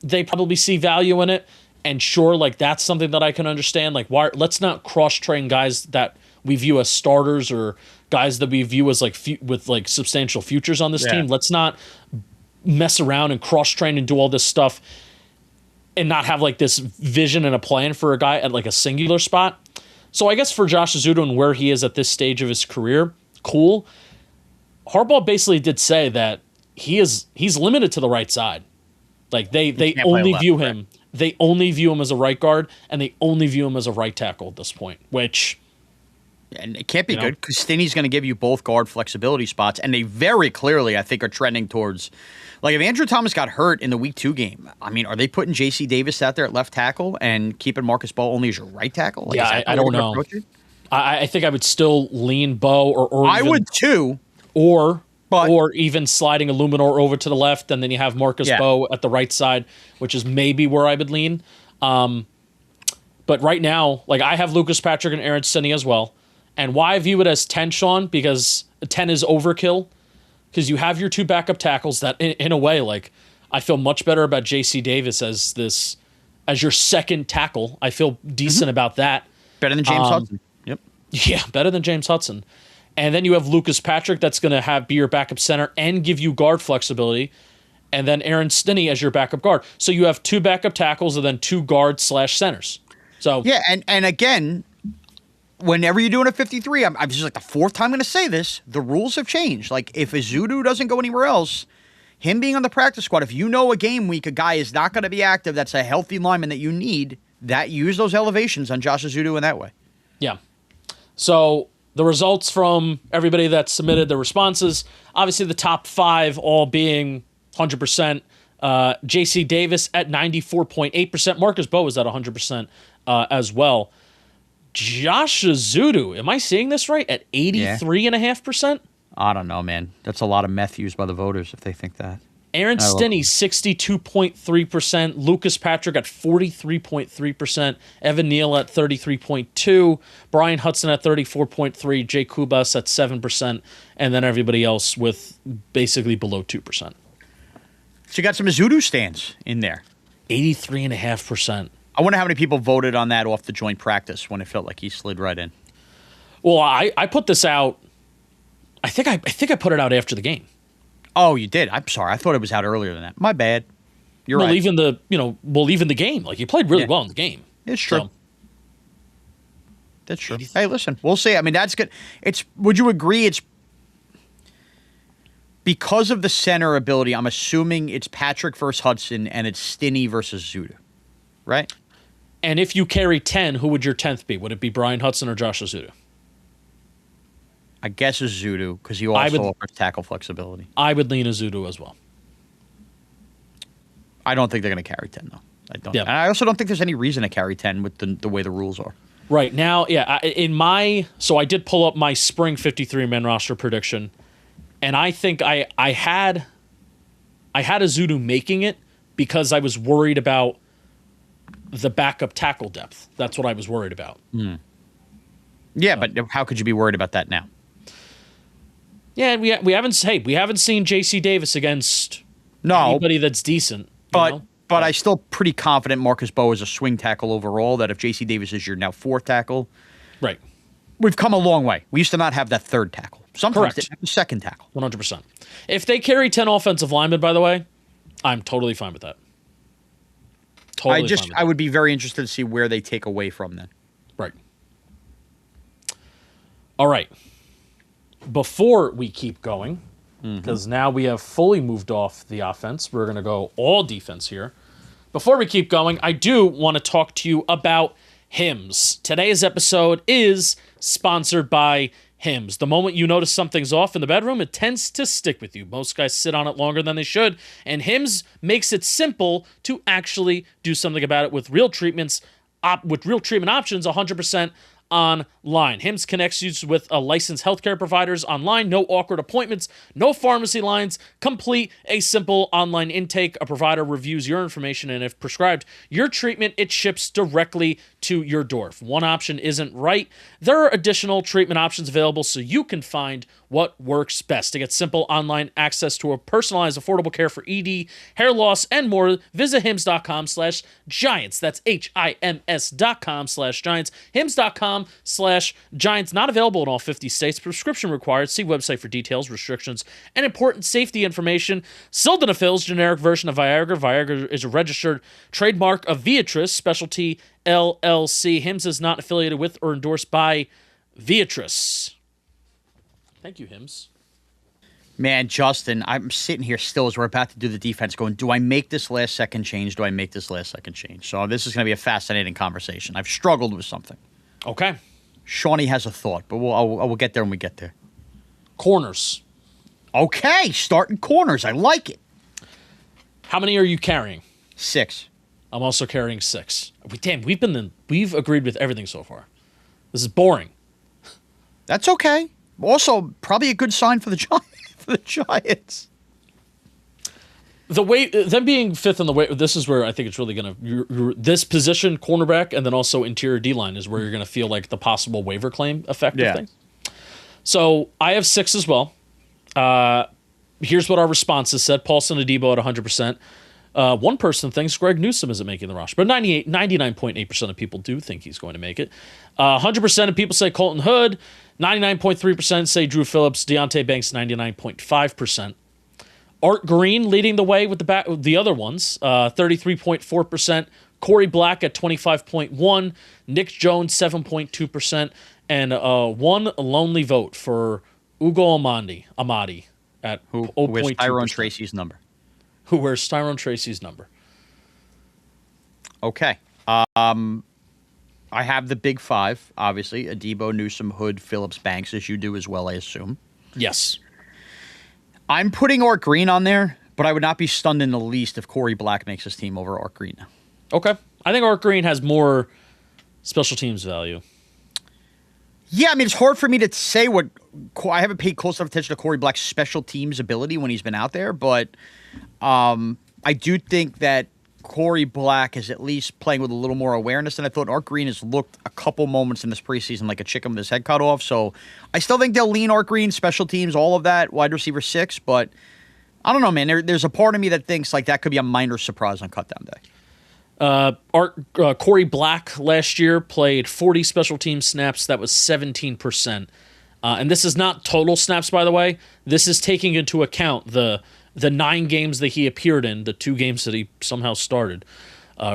they probably see value in it. And sure, like, that's something that I can understand. Like, why? Let's not cross-train guys that we view as starters or guys that we view as with substantial futures on this team. Let's not mess around and cross-train and do all this stuff and not have like this vision and a plan for a guy at like a singular spot. So I guess for Josh Ezeudu and where he is at this stage of his career, cool. Harbaugh basically did say that he's limited to the right side. Like they only view him. Right? They only view him as a right guard, and they only view him as a right tackle at this point, which... And it can't be good because Stinney's going to give you both guard flexibility spots, and they very clearly, I think, are trending towards... Like, if Andrew Thomas got hurt in the Week 2 game, I mean, are they putting J.C. Davis out there at left tackle and keeping Marcus Bowe only as your right tackle? Like, yeah, I don't know. I think I would still lean Bowe or I would too. Or even sliding a Luminor over to the left, and then you have Marcus Bowe at the right side, which is maybe where I would lean. But right now, like, I have Lucas Patrick and Aaron Stinney as well. And why I view it as 10, Shaun? Because 10 is overkill. Because you have your 2 backup tackles that, in a way, like, I feel much better about J.C. Davis as your second tackle. I feel decent about that. Better than James Hudson. Yep. Yeah, better than James Hudson. And then you have Lucas Patrick that's going to be your backup center and give you guard flexibility. And then Aaron Stinney as your backup guard. So you have 2 backup tackles and then 2 guards/centers. So yeah, and again, whenever you're doing a 53, I'm just like the 4th time I'm going to say this, the rules have changed. Like, if Ezeudu doesn't go anywhere else, him being on the practice squad, if you know a game week, a guy is not going to be active, that's a healthy lineman that you need, that use those elevations on Josh Ezeudu in that way. Yeah. So the results from everybody that submitted their responses, obviously the top 5 all being 100%. J.C. Davis at 94.8%. Marcus Bowe was at 100% as well. Josh Ezeudu, am I seeing this right? At 83.5%? I don't know, man. That's a lot of meth used by the voters if they think that. Aaron Stinney, 62.3%. Lucas Patrick at 43.3%. Evan Neal at 33.2%. Brian Hudson at 34.3%. Jay Kubas at 7%. And then everybody else with basically below 2%. So you got some Ezeudu stands in there. 83.5%. I wonder how many people voted on that off the joint practice when it felt like he slid right in. Well, I put this out. I think I put it out after the game. Oh, you did? I'm sorry. I thought it was out earlier than that. My bad. You're right. Even the game. Like, he played really well in the game. It's true. That's true. Hey, listen, we'll see. I mean, that's good. Would you agree it's because of the center ability, I'm assuming it's Patrick versus Hudson and it's Stinney versus Ezeudu, right? And if you carry 10, who would your 10th be? Would it be Brian Hudson or Josh Ezeudu? I guess Ezeudu, because he also offers tackle flexibility. I would lean Ezeudu as well. I don't think they're going to carry 10, though. I don't. Yeah. And I also don't think there's any reason to carry 10 with the way the rules are. Right. Now, yeah, so I did pull up my spring 53-man roster prediction, and I think I had Ezeudu making it because I was worried about the backup tackle depth. That's what I was worried about. Mm. Yeah, but how could you be worried about that now? Yeah, we haven't seen J.C. Davis against anybody that's decent. But I still pretty confident Marcus Bowe is a swing tackle overall, that if J.C. Davis is your now 4th tackle. Right. We've come a long way. We used to not have that 3rd tackle. Sometimes they have the 2nd tackle. 100%. If they carry 10 offensive linemen, by the way, I'm totally fine with that. I would be very interested to see where they take away from then. Right. All right. Before we keep going, because now we have fully moved off the offense, we're going to go all defense here. Before we keep going, I do want to talk to you about Hims. Today's episode is sponsored by Hims. The moment you notice something's off in the bedroom, it tends to stick with you. Most guys sit on it longer than they should, and Hims makes it simple to actually do something about it with real treatments, with real treatment options, 100% online. Hims connects you with a licensed healthcare providers online. No awkward appointments, no pharmacy lines. Complete a simple online intake. A provider reviews your information, and if prescribed your treatment, it ships directly to your door. If one option isn't right, there are additional treatment options available so you can find what works best. To get simple online access to a personalized, affordable care for ED, hair loss, and more, visit hims.com/giants. That's HIMS.com/giants. Hims.com/giants. Not available in all 50 states. Prescription required. See website for details, restrictions, and important safety information. Sildenafil's generic version of Viagra. Viagra is a registered trademark of Viatris Specialty LLC. Hims is not affiliated with or endorsed by Viatris. Thank you, Hims. Man, Justin, I'm sitting here still as we're about to do the defense going, do I make this last second change? Do I make this last second change? So this is going to be a fascinating conversation. I've struggled with something. Okay. Shawnee has a thought, but we'll get there when we get there. Corners. Okay, starting corners. I like it. How many are you carrying? 6. I'm also carrying 6. We've agreed with everything so far. This is boring. That's okay. Also, probably a good sign for the Giants. Them being 5th in the way, this is where I think it's really going to, this position, cornerback, and then also interior D-line is where you're going to feel like the possible waiver claim effect of things. So I have 6 as well. Here's what our responses said. Paulson Adebo at 100%. One person thinks Greg Newsome isn't making the roster, but 99.8% of people do think he's going to make it. 100% of people say Colton Hood. 99.3% say Drew Phillips. Deontay Banks, 99.5%. Art Green leading the way with the other ones, 33.4%. Corey Black at 25.1%. Nick Jones, 7.2%. And one lonely vote for Ugo Amadi at 0.2%. Who wears Tyrone Tracy's number. Who wears Tyrone Tracy's number. Okay. I have the big five, obviously. Adebo, Newsome, Hood, Phillips, Banks, as you do as well, I assume. Yes. I'm putting Art Green on there, but I would not be stunned in the least if Corey Black makes his team over Art Green now. Okay. I think Art Green has more special teams value. Yeah, I mean, it's hard for me to say what – I haven't paid close enough attention to Corey Black's special teams ability when he's been out there, but I do think that Corey Black is at least playing with a little more awareness than I thought. Art Green has looked a couple moments in this preseason like a chicken with his head cut off, so I still think they'll lean Art Green, special teams, all of that, wide receiver 6, but I don't know, man. There's a part of me that thinks like that could be a minor surprise on cutdown day. Corey Black last year played 40 special team snaps. That was 17%. And this is not total snaps, by the way. This is taking into account the 9 games that he appeared in, the 2 games that he somehow started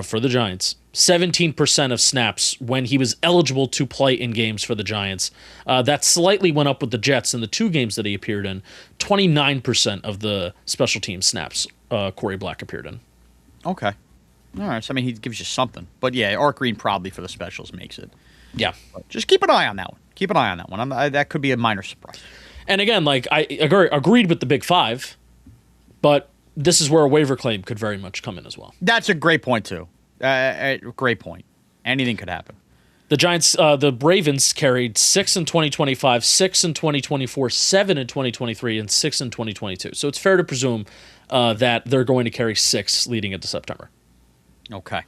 for the Giants. 17% of snaps when he was eligible to play in games for the Giants. That slightly went up with the Jets in the 2 games that he appeared in. 29% of the special team snaps Corey Black appeared in. Okay. All right, so I mean, he gives you something. But yeah, Art Green probably for the specials makes it. Yeah. But just keep an eye on that one. Keep an eye on that one. That could be a minor surprise. And again, like I agreed with the big 5, but this is where a waiver claim could very much come in as well. That's a great point, too. Great point. Anything could happen. The Giants, the Ravens carried 6 in 2025, 6 in 2024, 7 in 2023, and 6 in 2022. So it's fair to presume that they're going to carry 6 leading into September. Okay.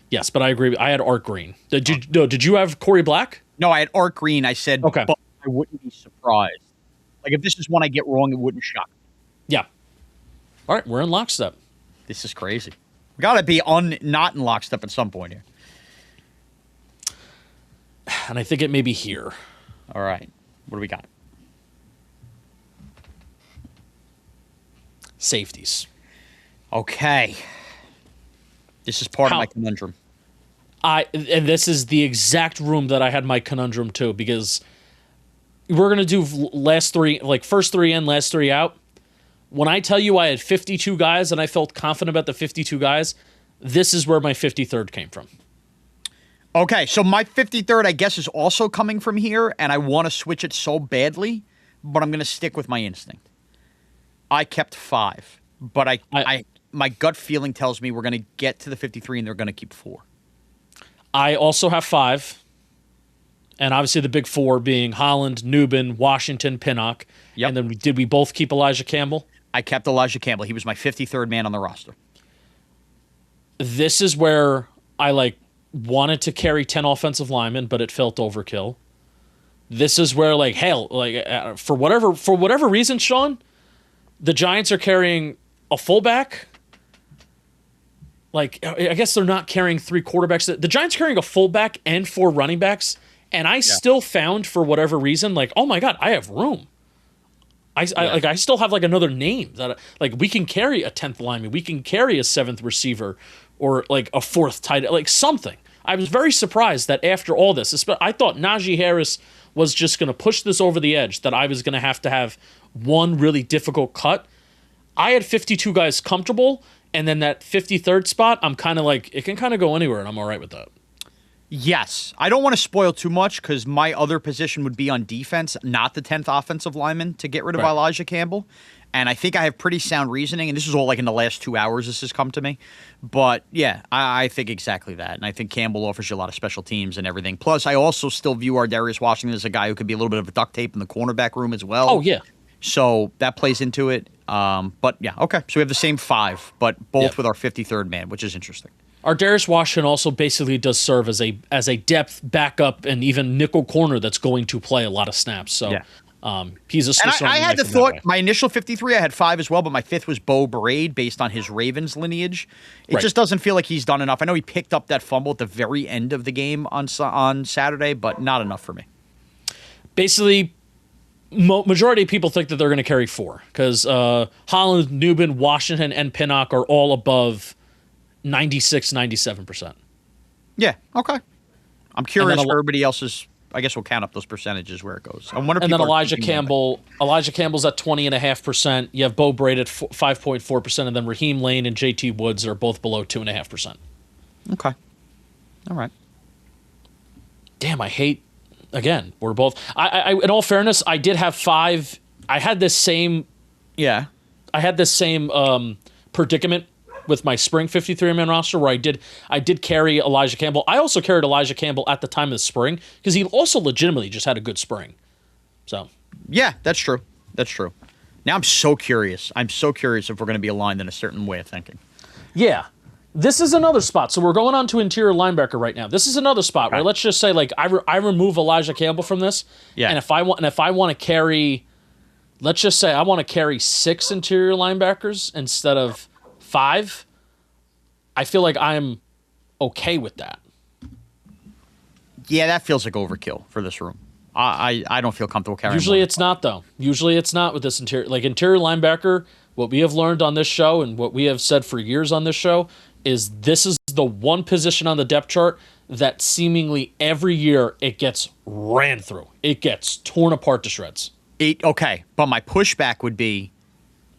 Yes, but I agree. I had Art Green. Did you have Corey Black? No, I had Art Green. I said, okay. But I wouldn't be surprised. Like, if this is one I get wrong, it wouldn't shock me. Yeah. All right, we're in lockstep. This is crazy. We got to be not in lockstep at some point here. And I think it may be here. All right. What do we got? Safeties. Okay. This is part of my conundrum. And this is the exact room that I had my conundrum too, because we're going to do last 3, like first 3 in, last 3 out. When I tell you I had 52 guys and I felt confident about the 52 guys, this is where my 53rd came from. Okay, so my 53rd, I guess, is also coming from here, and I want to switch it so badly, but I'm going to stick with my instinct. I kept 5, but my gut feeling tells me we're going to get to the 53 and they're going to keep 4. I also have 5. And obviously the big 4 being Holland, Nubin, Washington, Pinnock. Yep. And then did we both keep Elijah Campbell? I kept Elijah Campbell. He was my 53rd man on the roster. This is where I wanted to carry 10 offensive linemen, but it felt overkill. This is where for whatever reason, Shaun, the Giants are carrying a fullback. I guess they're not carrying 3 quarterbacks. The Giants carrying a fullback and 4 running backs, and I still found, for whatever reason, oh my God, I have room. I still have another name that we can carry a 10th lineman, we can carry a 7th receiver, or a 4th tight end, something. I was very surprised that after all this, I thought Najee Harris was just going to push this over the edge, that I was going to have one really difficult cut. I had 52 guys comfortable, and then that 53rd spot, I'm kind of it can kind of go anywhere, and I'm all right with that. Yes. I don't want to spoil too much because my other position would be on defense, not the 10th offensive lineman, to get rid of Elijah Campbell. And I think I have pretty sound reasoning, and this is all in the last 2 hours this has come to me. But, yeah, I think exactly that. And I think Campbell offers you a lot of special teams and everything. Plus, I also still view Ardarius Washington as a guy who could be a little bit of a duct tape in the cornerback room as well. Oh, yeah. So that plays into it. But, yeah, okay. So we have the same 5, but both with our 53rd man, which is interesting. Ardarius Washington also basically does serve as a depth backup and even nickel corner that's going to play a lot of snaps. So He's a Swiss And I Army had knife the in that thought, way. my initial 53, I had 5 as well, but my 5th was Bo Braid based on his Ravens lineage. It Right. just doesn't feel like he's done enough. I know he picked up that fumble at the very end of the game on Saturday, but not enough for me. Basically, majority of people think that they're going to carry 4 because Holland, Newman, Washington, and Pinnock are all above 96, 97%. Yeah, okay. I'm curious then for everybody else's. I guess we'll count up those percentages where it goes. I wonder. And then Elijah Campbell's at 20.5%. You have Bo Braid at 5.4%, and then Raheem Lane and JT Woods are both below 2.5%. Okay. All right. Damn, I hate. Again, we're both. I in all fairness, I did have 5. I had this same. Yeah. I had this same predicament with my spring 53-man roster where I did carry Elijah Campbell. I also carried Elijah Campbell at the time of the spring because he also legitimately just had a good spring. So Yeah, that's true. That's true. Now I'm so curious. I'm so curious if we're going to be aligned in a certain way of thinking. yeah, this is another spot. So we're going on to interior linebacker right now. This is another spot where Okay. let's just say like I remove Elijah Campbell from this. Yeah. And if I want to carry, let's just say I want to carry 6 interior linebackers instead of 5. I feel like I'm okay with that. Yeah, that feels like overkill for this room. I don't feel comfortable carrying. Usually more. it's not, though. Usually it's not with this interior linebacker. What we have learned on this show and what we have said for years on this show is this is the one position on the depth chart that seemingly every year it gets ran through. It gets torn apart to shreds. Okay, but my pushback would be,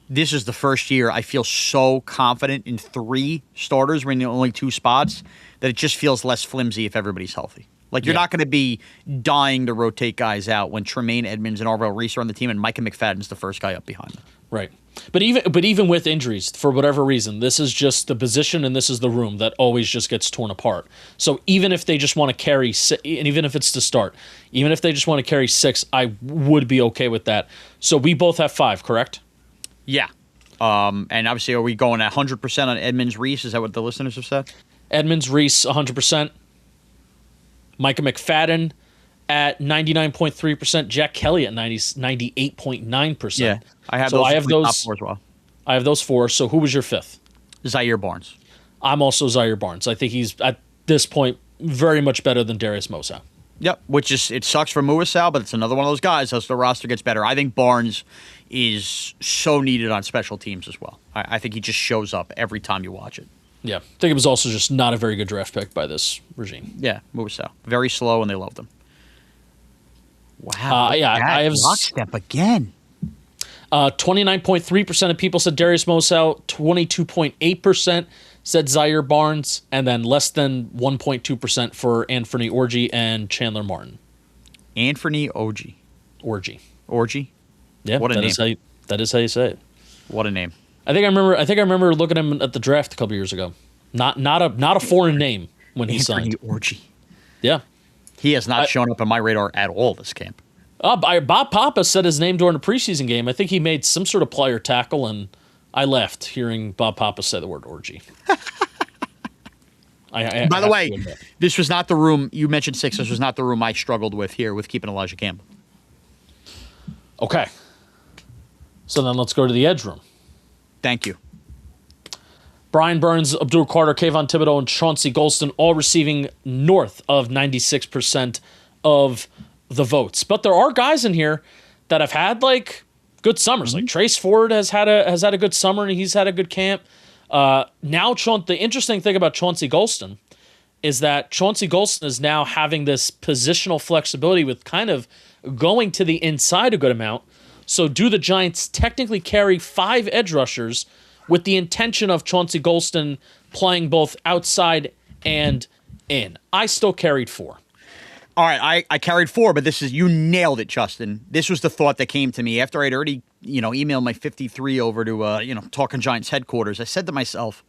this is the first year I feel so confident in 3 starters. We're in the only 2 spots that it just feels less flimsy if everybody's healthy. Like, you're not going to be dying to rotate guys out when Tremaine Edmonds and Arvell Reese are on the team and Micah McFadden's the first guy up behind them. Right. But even with injuries, for whatever reason, this is just the position and this is the room that always just gets torn apart. So even if they just want to carry, and even if it's to start, even if they just want to carry 6, I would be okay with that. So we both have 5, correct? Yeah. And obviously, are we going 100% on Edmonds Reese? Is that what the listeners have said? Edmonds, Reese, 100%. Micah McFadden at 99.3%. Jack Kelly at 98.9%. Yeah. I have So those. I have those top 4 as well. I have those 4. So who was your 5th? Zaire Barnes. I'm also Zaire Barnes. I think he's, at this point, very much better than Darius Mosa. Yep, which is, it sucks for Muasau, but it's another one of those guys as the roster gets better. I think Barnes is so needed on special teams as well. I think he just shows up every time you watch it. Yeah. I think it was also just not a very good draft pick by this regime. Yeah, Muasau. Very slow, and they loved him. Wow. Yeah, I have lockstep again. 29.3% of people said Darius Mosa, 22.8% said Zaire Barnes, and then less than 1.2% for Anthony Orgy and Chandler Martin. Anthony Orgy. Orgy. Yeah, what a name. That is how you say it. What a name. I think I remember looking at him at the draft a couple years ago. Not a foreign name when he Anthony signed. Orgy. Yeah. He has not shown up on my radar at all this camp. Bob Papa said his name during a preseason game. I think he made some sort of player tackle, and I laughed hearing Bob Papa say the word orgy. By the way, this was not the room, you mentioned 6, this was not the room I struggled with here with keeping Elijah Campbell. Okay. So then let's go to the edge room. Thank you. Brian Burns, Abdul Carter, Kayvon Thibodeau, and Chauncey Golston all receiving north of 96% of the votes. But there are guys in here that have had like good summers. Like Trace Ford has had a good summer and he's had a good camp. Now the interesting thing about Chauncey Golston is that Chauncey Golston is now having this positional flexibility with kind of going to the inside a good amount. So do the Giants technically carry 5 edge rushers with the intention of Chauncey Golston playing both outside and in? I still carried 4. All right, I carried 4, but you nailed it, Justin. This was the thought that came to me after I'd already, emailed my 53 over to, Talking Giants headquarters. I said to myself,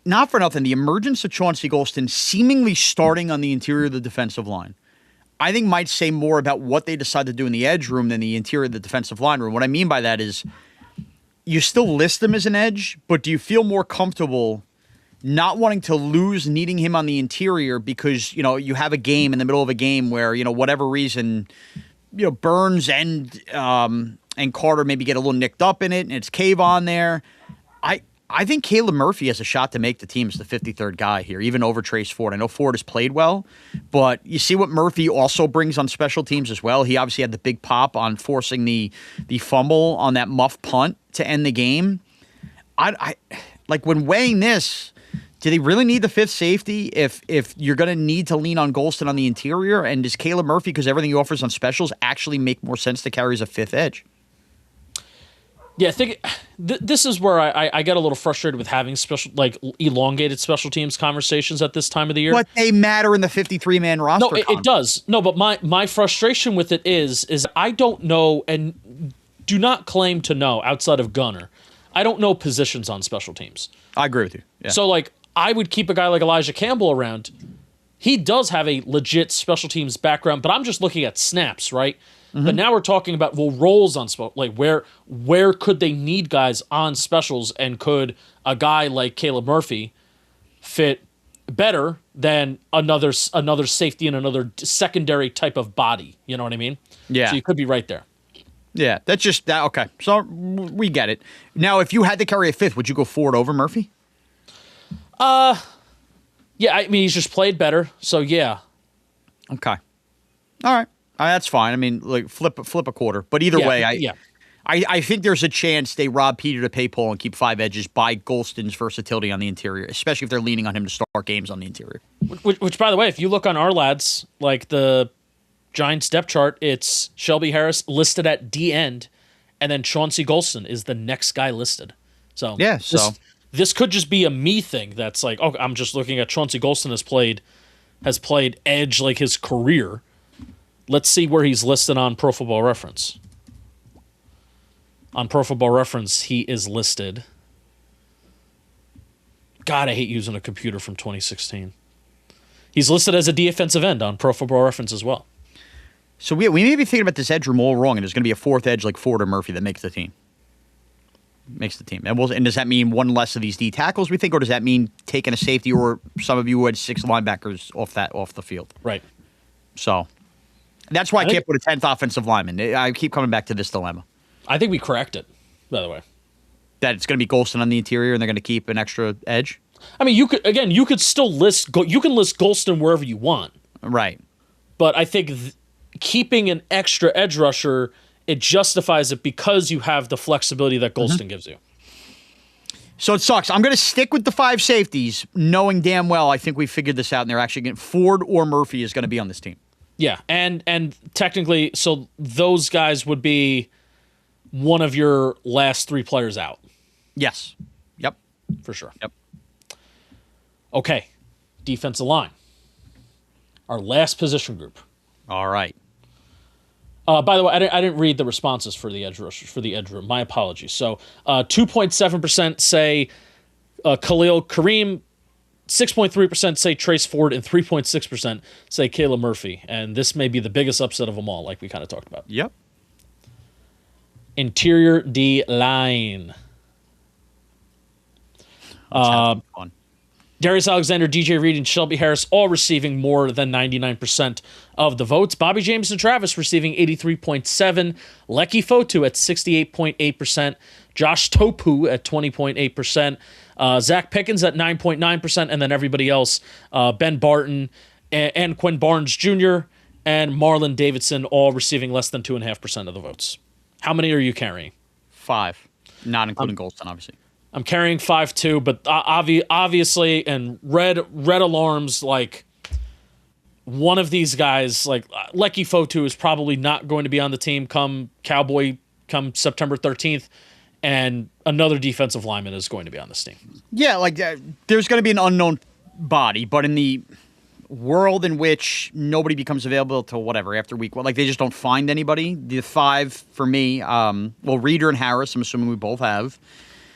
not for nothing, the emergence of Chauncey Golston seemingly starting on the interior of the defensive line, I think might say more about what they decide to do in the edge room than the interior of the defensive line room. What I mean by that is you still list him as an edge, but do you feel more comfortable not wanting to lose needing him on the interior because, you have a game in the middle of a game where, whatever reason, Burns and Carter maybe get a little nicked up in it, and it's Cave on there. I think Caleb Murphy has a shot to make the team as the 53rd guy here, even over Trace Ford. I know Ford has played well, but you see what Murphy also brings on special teams as well. He obviously had the big pop on forcing the fumble on that muff punt to end the game. I like when weighing this, do they really need the fifth safety if you're going to need to lean on Golston on the interior? And does Caleb Murphy, because everything he offers on specials, actually make more sense to carry as a fifth edge? Yeah, I think this is where I get a little frustrated with having elongated special teams conversations at this time of the year. But they matter in the 53-man roster. No, it does. No, but my frustration with it is I don't know and do not claim to know outside of Gunner. I don't know positions on special teams. I agree with you. Yeah. So, I would keep a guy like Elijah Campbell around. He does have a legit special teams background, but I'm just looking at snaps, right? Mm-hmm. But now we're talking about roles on where could they need guys on specials, and could a guy like Caleb Murphy fit better than another safety and another secondary type of body? You know what I mean? Yeah. So you could be right there. Yeah, that's just that. Okay, so we get it. Now, if you had to carry a fifth, would you go Ford over Murphy? Yeah, I mean he's just played better, so yeah. Okay. All right. That's fine. I mean, flip a quarter. But either way, I think there's a chance they rob Peter to pay Paul and keep five edges by Golston's versatility on the interior, especially if they're leaning on him to start games on the interior. Which, by the way, if you look on our lads, the Giants depth chart, it's Shelby Harris listed at D end, and then Chauncey Golston is the next guy listed. So yeah, this could just be a me thing. That's I'm just looking at Chauncey Golston has played edge his career. Let's see where he's listed on Pro Football Reference. On Pro Football Reference, he is listed. God, I hate using a computer from 2016. He's listed as a defensive end on Pro Football Reference as well. So we may be thinking about this edge room all wrong, and there's going to be a fourth edge like Ford or Murphy that makes the team. And does that mean one less of these D tackles, we think, or does that mean taking a safety, or some of you who had six linebackers off the field? Right. So that's why I can't put a 10th offensive lineman. I keep coming back to this dilemma. I think we correct it, by the way. That it's going to be Golston on the interior, and they're going to keep an extra edge? I mean, you could still list Golston wherever you want. Right. But I think keeping an extra edge rusher, it justifies it because you have the flexibility that Golston gives you. So it sucks. I'm going to stick with the five safeties, knowing damn well I think we figured this out, and they're actually getting Ford or Murphy is going to be on this team. Yeah, and technically, so those guys would be one of your last three players out. Yes. Yep. For sure. Yep. Okay. Defensive line. Our last position group. All right. By the way, I didn't read the responses for the edge rushers, for the edge room. My apologies. So 2.7% say Khalil Kareem, 6.3% say Trace Ford, and 3.6% say Caleb Murphy. And this may be the biggest upset of them all, like we kind of talked about. Yep. Interior D line. Fun. Darius Alexander, DJ Reed, and Shelby Harris all receiving more than 99% of the votes. Bobby James and Travis receiving 83.7%. Lecky Fotu at 68.8%. Josh Topu at 20.8%. Zach Pickens at 9.9%. And then everybody else, Ben Barton and Quinn Barnes Jr. and Marlon Davidson all receiving less than 2.5% of the votes. How many are you carrying? 5, not including Golston, obviously. I'm carrying 5 too, but obviously, and red alarms, one of these guys, Lecky Fotu is probably not going to be on the team come September 13th, and another defensive lineman is going to be on this team. Yeah, there's going to be an unknown body, but in the world in which nobody becomes available till whatever after week one, they just don't find anybody. The 5 for me, Reeder and Harris, I'm assuming we both have.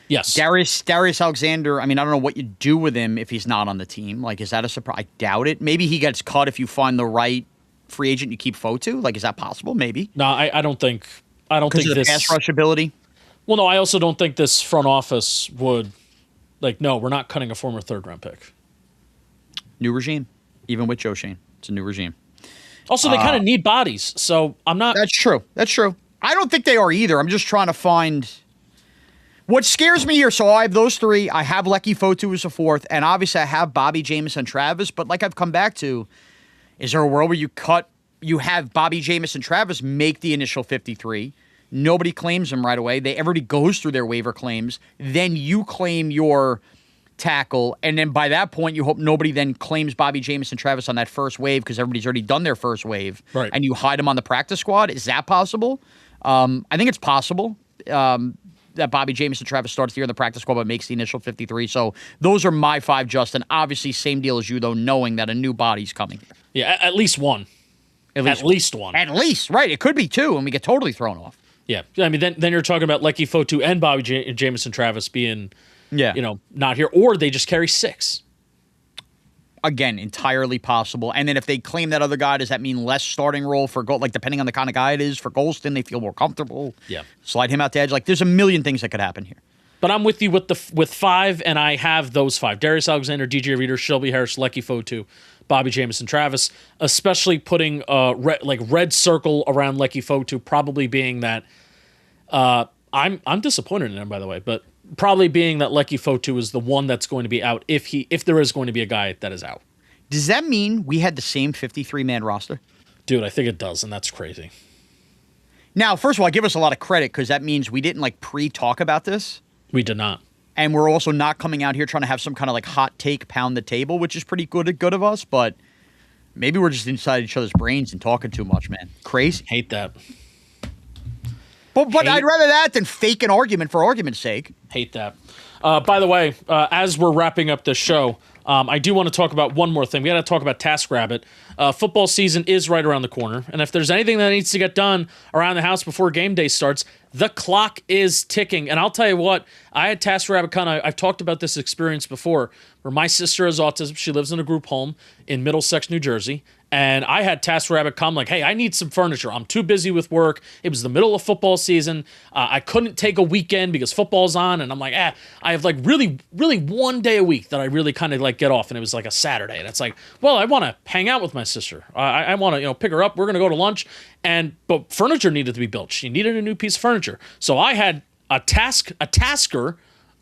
Yes. Darius Alexander, I mean, I don't know what you do with him if he's not on the team. Is that a surprise? I doubt it. Maybe he gets cut if you find the right free agent you keep Fotu. Is that possible? Maybe. No, I don't think because of the pass rush ability? Well, no, I also don't think this front office would, no, we're not cutting a former third-round pick. New regime. Even with Joe Shane. It's a new regime. Also, they kind of need bodies, so I'm not. That's true. I don't think they are either. I'm just trying to find what scares me here. So I have those three. I have Lecky Fotu as a fourth, and obviously I have Bobby, Jamison, Travis. But like I've come back to, is there a world where you have Bobby, Jamison, Travis make the initial 53? Nobody claims them right away. Everybody goes through their waiver claims. Then you claim your tackle, and then by that point, you hope nobody then claims Bobby, Jamison, Travis on that first wave because everybody's already done their first wave, right? And you hide them on the practice squad. Is that possible? I think it's possible that Bobby, Jamison, Travis starts the year in the practice squad but makes the initial 53. So those are my five, Justin. Obviously, same deal as you, though, knowing that a new body's coming. Yeah, at least one. At least one. At least, right. It could be two, and we get totally thrown off. Yeah. I mean, then you're talking about Lecky Fotu and Bobby Jamison, Travis being, not here, or they just carry 6. Again, entirely possible. And then if they claim that other guy, does that mean less starting role for depending on the kind of guy it is for Golston, they feel more comfortable. Yeah. Slide him out to edge. Like there's a million things that could happen here. But I'm with you with 5, and I have those 5. Darius Alexander, DJ Reader, Shelby Harris, Lecky Fotu, Bobby Jamison, Travis, especially putting red circle around Lecky Fotu, probably being that I'm disappointed in him, by the way, but probably being that Lecky Fotu is the one that's going to be out if there is going to be a guy that is out. Does that mean we had the same 53-man roster? Dude, I think it does, and that's crazy. Now, first of all, I give us a lot of credit because that means we didn't pre-talk about this. We did not. And we're also not coming out here trying to have some kind of hot take pound the table, which is pretty good of us, but maybe we're just inside each other's brains and talking too much, man. Crazy. Hate that. But I'd rather that than fake an argument for argument's sake. Hate that. By the way, as we're wrapping up the show, I do want to talk about one more thing. We got to talk about TaskRabbit. Football season is right around the corner, and if there's anything that needs to get done around the house before game day starts, the clock is ticking. And I'll tell you what, I had TaskRabbit I've talked about this experience before, where my sister has autism. She lives in a group home in Middlesex, New Jersey. And I had TaskRabbit come hey, I need some furniture. I'm too busy with work. It was the middle of football season. I couldn't take a weekend because football's on. And I'm like, I have really, really one day a week that I really kind of get off. And it was a Saturday. And it's well, I want to hang out with my sister. I want to, pick her up. We're going to go to lunch. But furniture needed to be built. She needed a new piece of furniture. So I had a tasker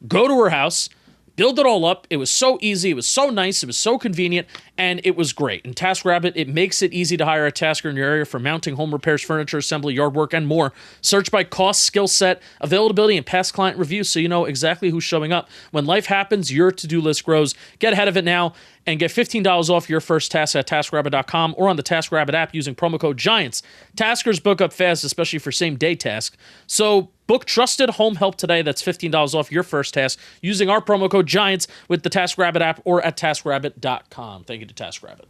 go to her house, build it all up. It was so easy. It was so nice. It was so convenient, and it was great. And TaskRabbit, it makes it easy to hire a tasker in your area for mounting, home repairs, furniture, assembly, yard work, and more. Search by cost, skill set, availability, and past client reviews so you know exactly who's showing up. When life happens, your to-do list grows. Get ahead of it now and get $15 off your first task at TaskRabbit.com or on the TaskRabbit app using promo code GIANTS. Taskers book up fast, especially for same-day tasks. So book trusted home help today. That's $15 off your first task using our promo code GIANTS with the TaskRabbit app or at TaskRabbit.com. Thank you to TaskRabbit.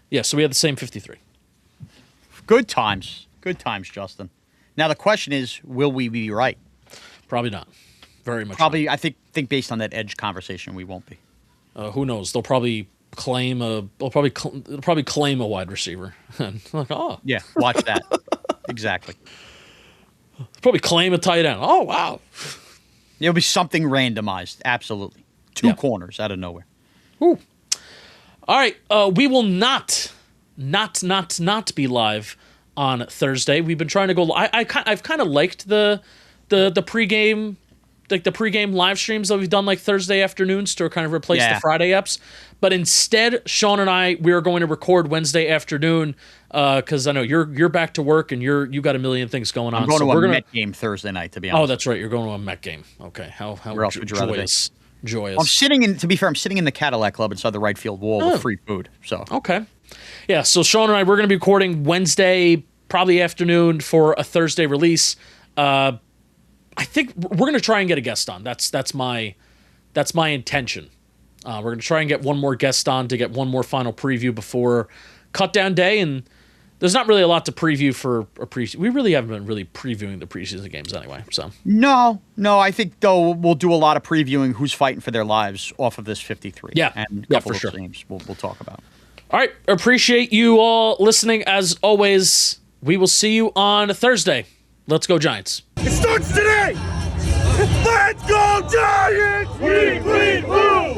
Yeah, so we had the same 53. Good times. Good times, Justin. Now the question is, will we be right? Probably not. Very much Probably, not. I think based on that edge conversation, we won't be. Who knows? They'll probably claim a wide receiver. Oh. Yeah, watch that. Exactly. They'll probably claim a tight end. Oh, wow. It'll be something randomized. Absolutely. Two corners out of nowhere. Ooh. All right. We will not be live on Thursday. We've been trying to go. I've kind of liked the pregame. The pregame live streams that we've done Thursday afternoons to kind of replace the Friday eps. But instead, Shaun and we are going to record Wednesday afternoon because I know you're back to work and you got a million things going on. I'm going to a Met game Thursday night, to be honest. Oh, that's right. You're going to a Met game. Okay. How Where else would you rather be? Joyous. I'm sitting in the Cadillac Club inside the right field wall with free food. So okay. Yeah, so Shaun and we're going to be recording Wednesday, probably afternoon for a Thursday release. I think we're going to try and get a guest on. That's my intention. We're going to try and get one more guest on to get one more final preview before cut down day. And there's not really a lot to preview for a preseason. We really haven't been really previewing the preseason games anyway. So no. I think though we'll do a lot of previewing who's fighting for their lives off of this 53. Yeah, and a couple for sure. Games we'll talk about. All right, appreciate you all listening as always. We will see you on Thursday. Let's go Giants. It starts today! Let's go Giants! We bleed blue!